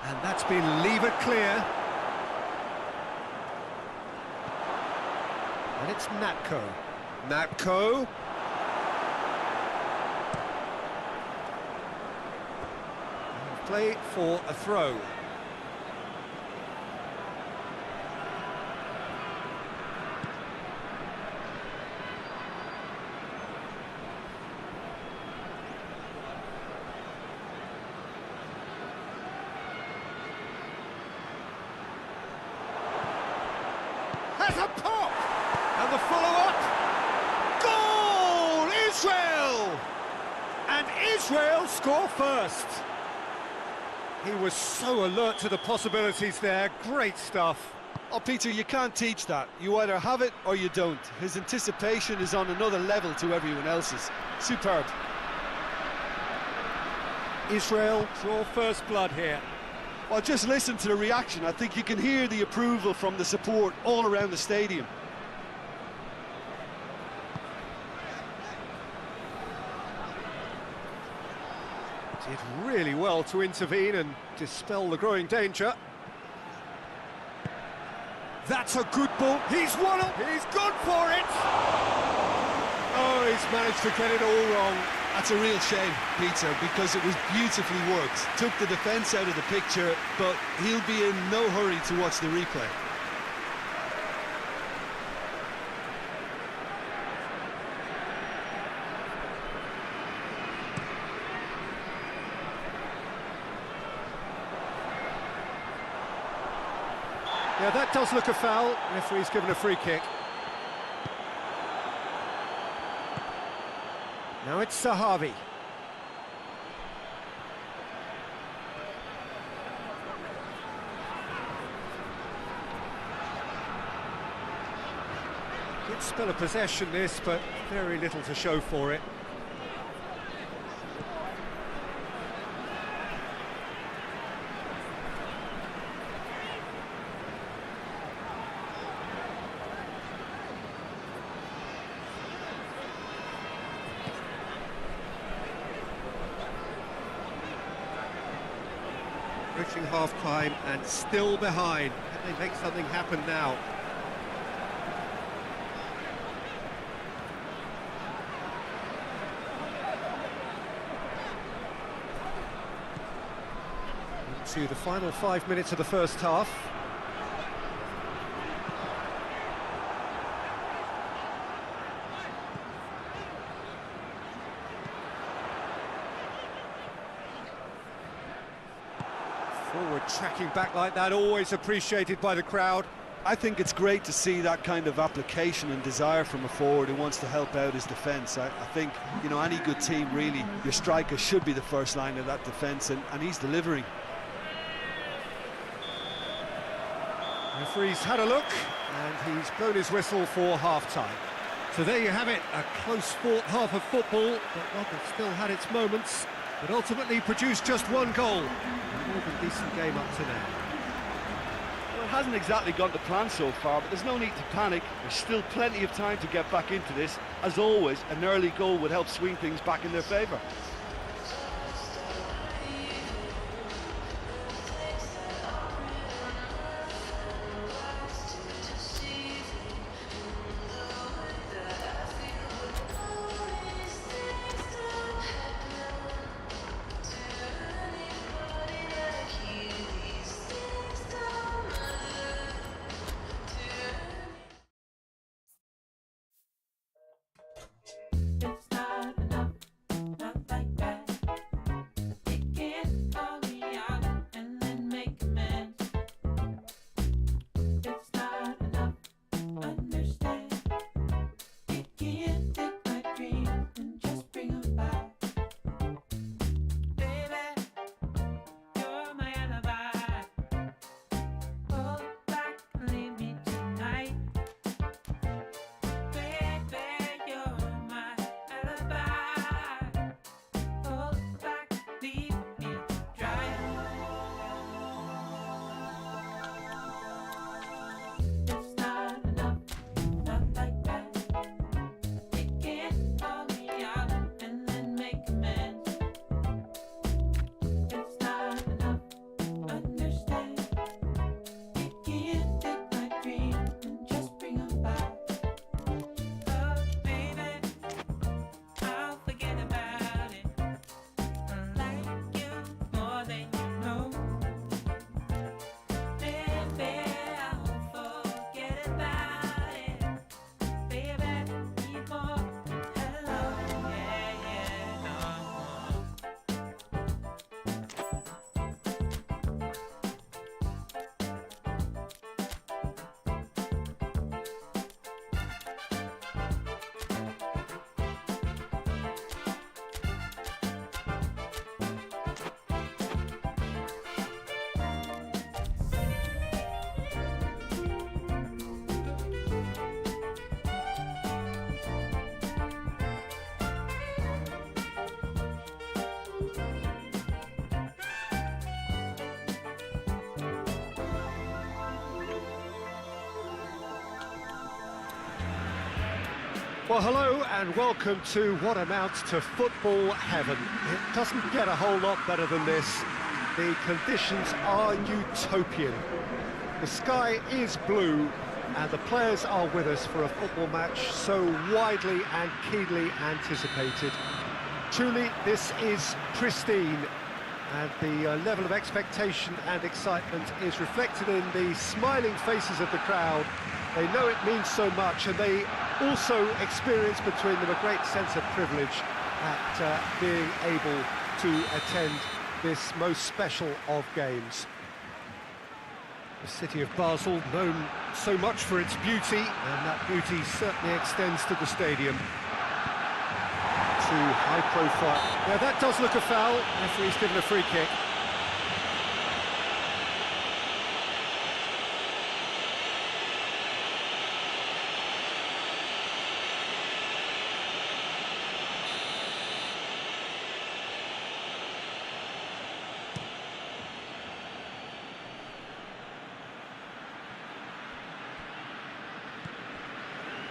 And that's been levered clear. And it's Natko. Natko. Play for a throw. Has a pop! And the follow-up! Goal! Israel! And Israel score first. He was so alert to the possibilities there. Great stuff. Oh, Peter, you can't teach that. You either have it or you don't. His anticipation is on another level to everyone else's. Superb. Israel draw first blood here. Well, just listen to the reaction. I think you can hear the approval from the support all around the stadium. Did really well to intervene and dispel the growing danger. That's a good ball. He's won it. He's gone for it. Oh, he's managed to get it all wrong. That's a real shame, Peter, because it was beautifully worked. Took the defence out of the picture, but he'll be in no hurry to watch the replay. Yeah, that does look a foul. Referee's given a free kick. Now it's Zahavi. Good spell of possession this, but very little to show for it. Reaching half-time and still behind. Can they make something happen now? Into the final 5 minutes of the first half. Forward tracking back like that, always appreciated by the crowd. I think it's great to see that kind of application and desire from a forward who wants to help out his defence. I think, you know, any good team, really, your striker should be the first line of that defence, and he's delivering. Referee's had a look, and he's blown his whistle for half-time. So there you have it, a close-fought half of football, but one that still had its moments, but ultimately produced just one goal. A more than decent game up to now. Well, it hasn't exactly gone to plan so far, but there's no need to panic. There's still plenty of time to get back into this. As always, an early goal would help swing things back in their favour. Well, hello and welcome to what amounts to football heaven. It doesn't get a whole lot better than this. The conditions are utopian. The sky is blue and the players are with us for a football match so widely and keenly anticipated. Truly, this is pristine, and the level of expectation and excitement is reflected in the smiling faces of the crowd. They know it means so much, and they also experience between them a great sense of privilege at being able to attend this most special of games. The city of Basel, known so much for its beauty, and that beauty certainly extends to the stadium. Too high profile. Now that does look a foul. Referee's given a free kick.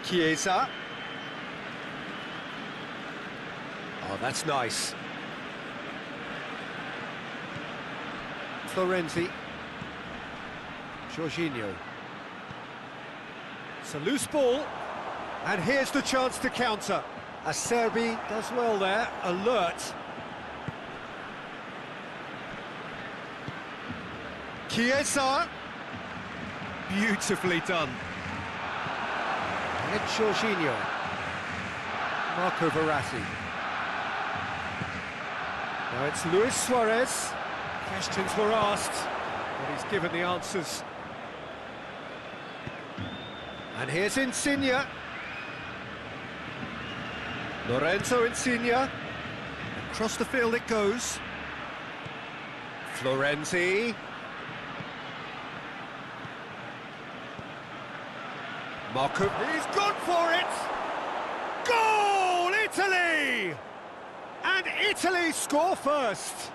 Chiesa. Oh, that's nice. Florenzi. Jorginho. It's a loose ball. And here's the chance to counter. Acerbi does well there, alert. Chiesa. Beautifully done. And Jorginho. Marco Verratti. Now it's Luis Suarez. Questions were asked, but he's given the answers. And here's Insigne. Lorenzo Insigne. Across the field it goes. Florenzi. Marco, he's gone for it! Goal, Italy! And Italy score first.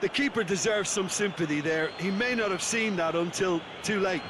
The keeper deserves some sympathy there. He may not have seen that until too late.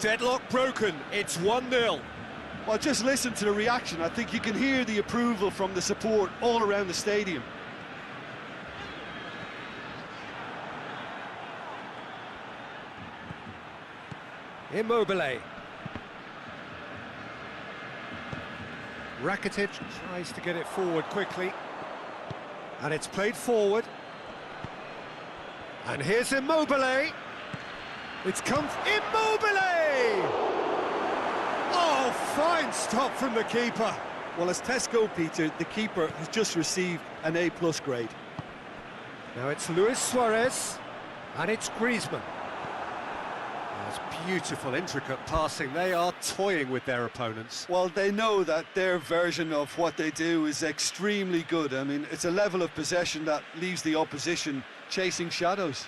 Deadlock broken, it's 1-0. Well, just listen to the reaction. I think you can hear the approval from the support all around the stadium. Immobile. Rakitic tries to get it forward quickly. And it's played forward. And here's Immobile. It's come... Immobile! Oh, fine stop from the keeper. Well, as Tesco, Peter, the keeper has just received an A+ grade. Now it's Luis Suarez. And it's Griezmann. That's beautiful, intricate passing. They are toying with their opponents. Well, they know that their version of what they do is extremely good. I mean, it's a level of possession that leaves the opposition chasing shadows.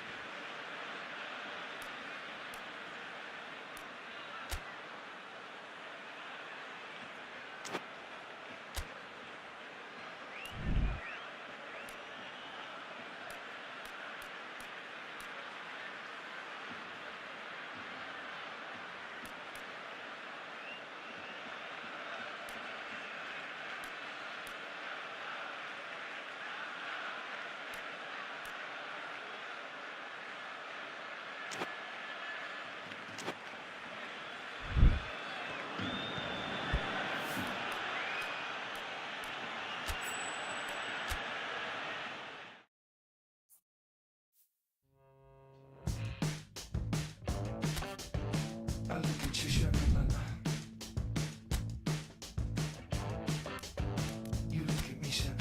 You look at me, Shanna.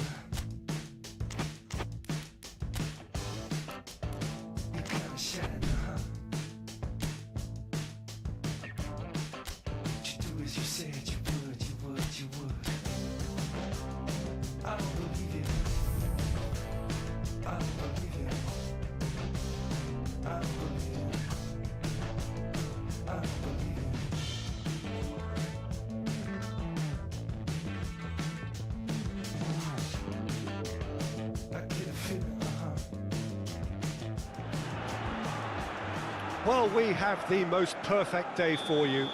You kinda shine, huh? What you do as you said you would, you would, you would. I don't believe you. I don't believe you. I don't believe you. I don't believe you. I get a feeling, Well, we have the most perfect day for you.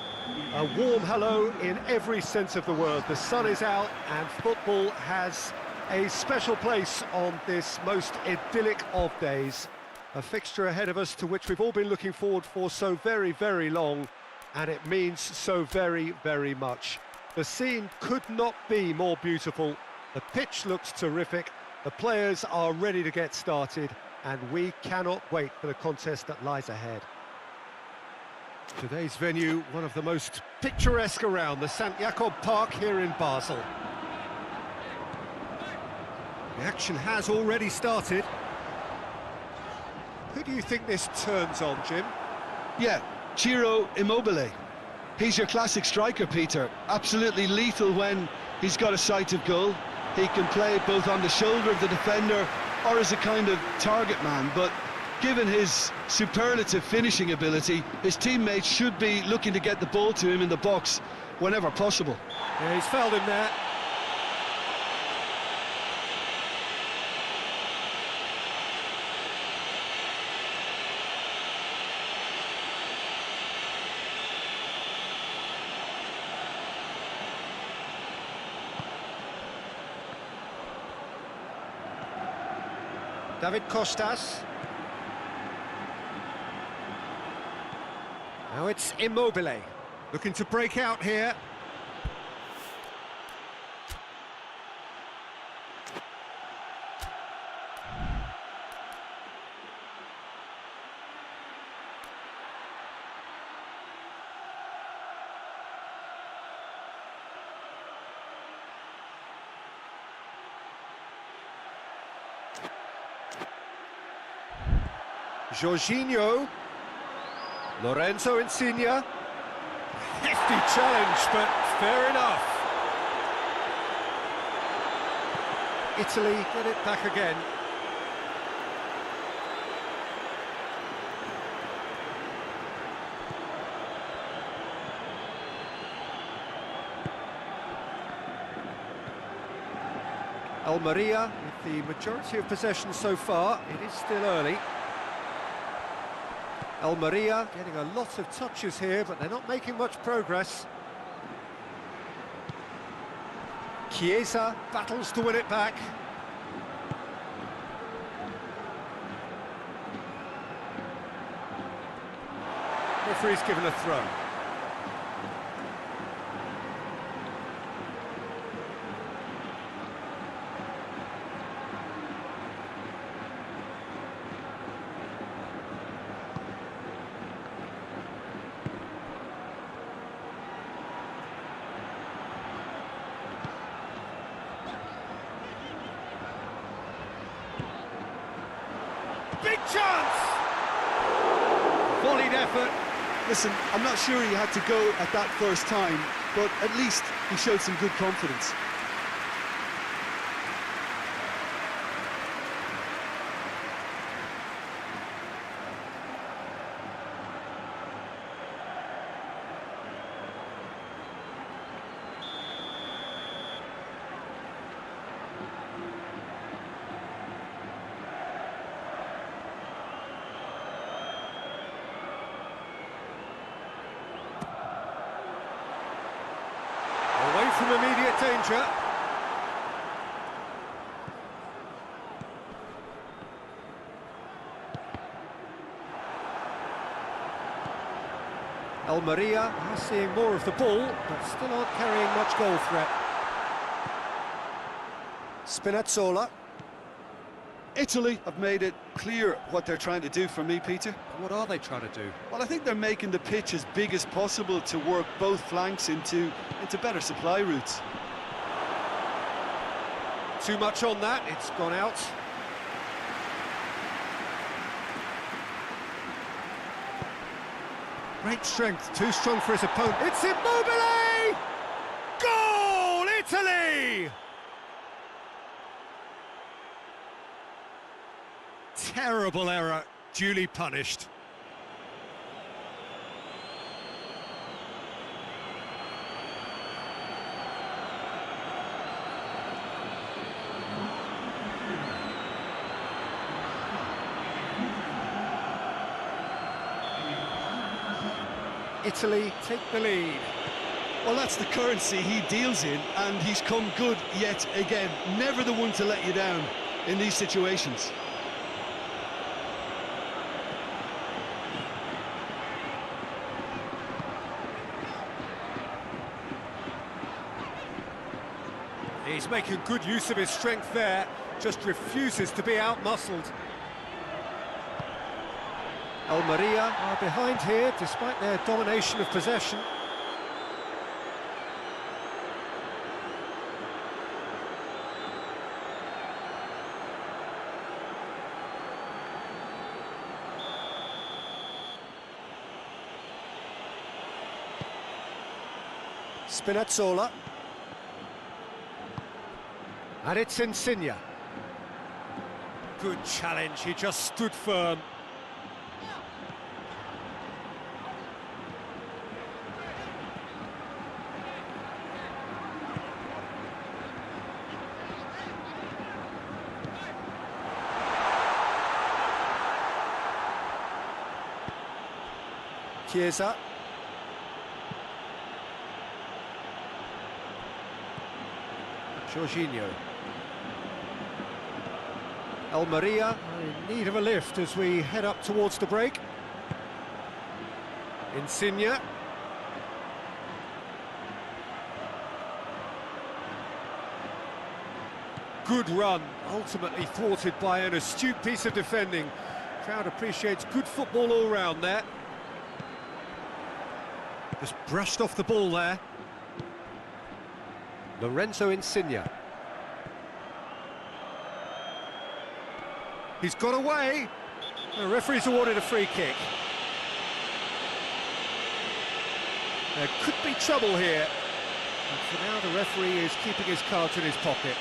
A warm hello in every sense of the word. The sun is out and football has a special place on this most idyllic of days. A fixture ahead of us to which we've all been looking forward for so very, very long, and it means so very, very much. The scene could not be more beautiful. The pitch looks terrific. The players are ready to get started, and we cannot wait for the contest that lies ahead. Today's venue, one of the most picturesque around, the St. Jakob Park here in Basel. The action has already started. Who do you think this turns on, Jim? Yeah, Ciro Immobile. He's your classic striker, Peter. Absolutely lethal when he's got a sight of goal. He can play both on the shoulder of the defender or as a kind of target man, but given his superlative finishing ability, his teammates should be looking to get the ball to him in the box whenever possible. Yeah, he's fouled him there. David Costas. Now it's Immobile, looking to break out here. Jorginho, Lorenzo Insigne, hefty challenge, but fair enough. Italy get it back again. Almeria with the majority of possession so far. It is still early. Almeria getting a lot of touches here, but they're not making much progress. Chiesa battles to win it back. Referee's given a throw. Big chance! Volleyed effort. Listen, I'm not sure he had to go at that first time, but at least he showed some good confidence. Away from immediate danger. Almeria are seeing more of the ball, but still aren't carrying much goal threat. Spinazzola. Italy have made it clear what they're trying to do for me, Peter. What are they trying to do? Well, I think they're making the pitch as big as possible to work both flanks into better supply routes. Too much on that, it's gone out. Great strength, too strong for his opponent. It's Immobile! Goal, Italy! Terrible error, duly punished. Italy take the lead. Well, that's the currency he deals in, and he's come good yet again. Never the one to let you down in these situations. He's making good use of his strength there, just refuses to be out-muscled. Almeria are behind here, despite their domination of possession. Spinazzola. And it's Insigne. Good challenge, he just stood firm. Chiesa. Jorginho. Almeria are in need of a lift as we head up towards the break. Insigne. Good run, ultimately thwarted by an astute piece of defending. Crowd appreciates good football all round there. Just brushed off the ball there. Lorenzo Insigne. He's got away. The referee's awarded a free kick. There could be trouble here. But for now, the referee is keeping his cards in his pocket.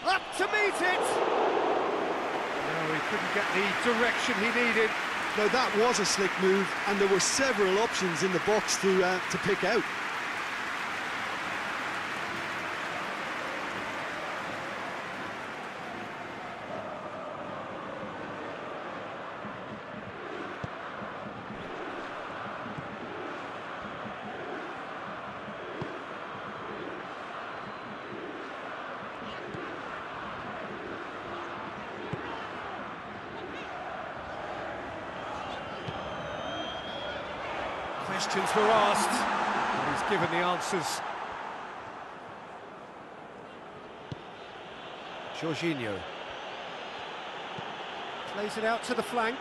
Up to meet it! No, he couldn't get the direction he needed. Now that was a slick move, and there were several options in the box to pick out. Questions were asked, and he's given the answers. Jorginho plays it out to the flank.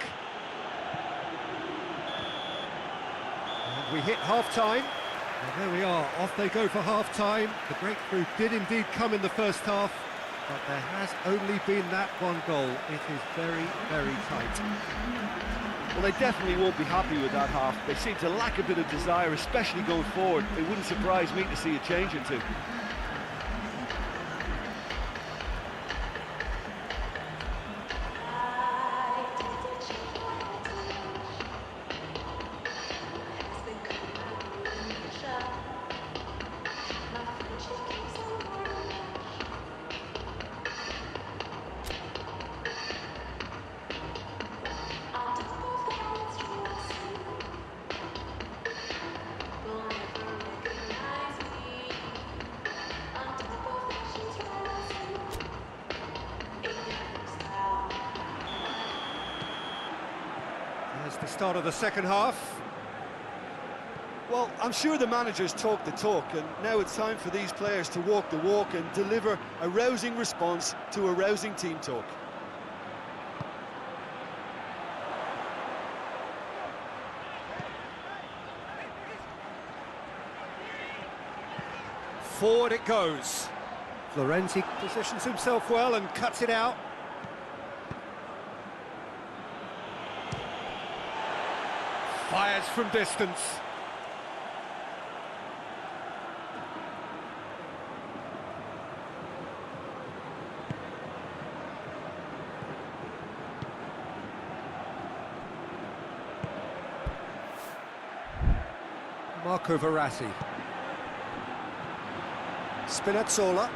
And we hit half-time. And there we are, off they go for half-time. The breakthrough did indeed come in the first half, but there has only been that one goal. It is very, very tight. Well, they definitely won't be happy with that half. They seem to lack a bit of desire, especially going forward. It wouldn't surprise me to see a change in two. There's the start of the second half. Well, I'm sure the managers talk the talk, and now it's time for these players to walk the walk and deliver a rousing response to a rousing team talk. Forward it goes. Florenzi positions himself well and cuts it out. Fires from distance. Marco Verratti. Spinazzola.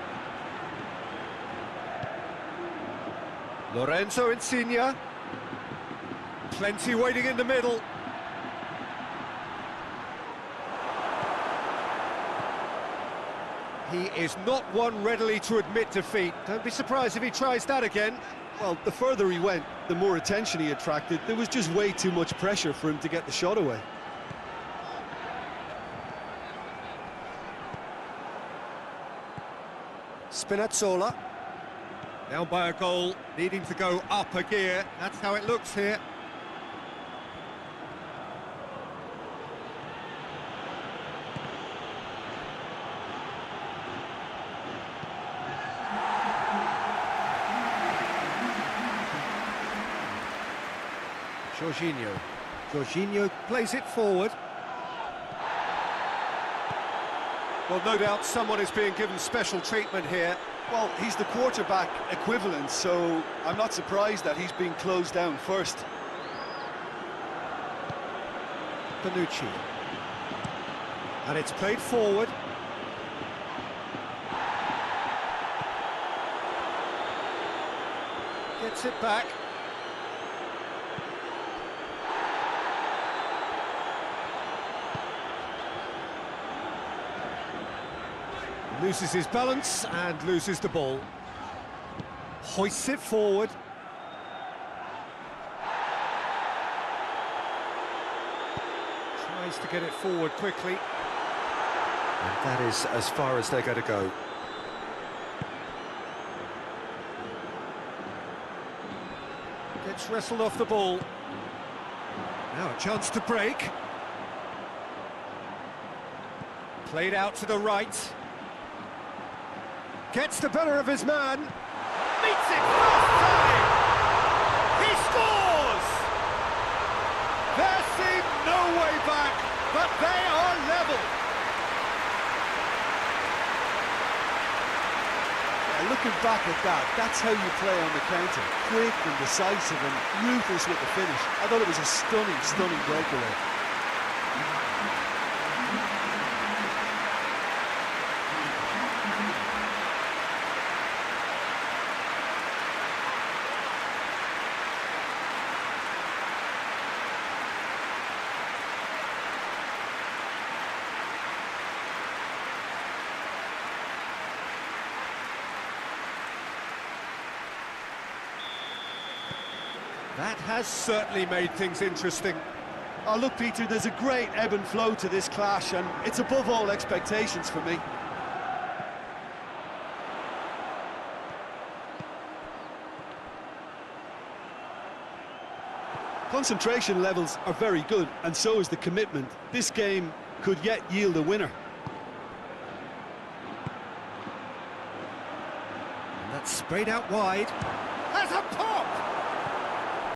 Lorenzo Insigne. Plenty waiting in the middle. He is not one readily to admit defeat. Don't be surprised if he tries that again. Well, the further he went, the more attention he attracted. There was just way too much pressure for him to get the shot away. Spinazzola. Down by a goal, needing to go up a gear. That's how it looks here. Jorginho. Jorginho plays it forward. Well, no doubt someone is being given special treatment here. Well, he's the quarterback equivalent, so I'm not surprised that he's being closed down first. Bonucci. And it's played forward. Gets it back. Loses his balance and loses the ball. Hoists it forward. Tries to get it forward quickly. And that is as far as they're going to go. Gets wrestled off the ball. Now a chance to break. Played out to the right. Gets the better of his man. Meets it first time. He scores! There seemed no way back, but they are level. Yeah, looking back at that, that's how you play on the counter. Quick and decisive and ruthless with the finish. I thought it was a stunning, stunning breakaway. That has certainly made things interesting. Oh, look, Peter, there's a great ebb and flow to this clash, and it's above all expectations for me. Concentration levels are very good, and so is the commitment. This game could yet yield a winner. And that's sprayed out wide. Has a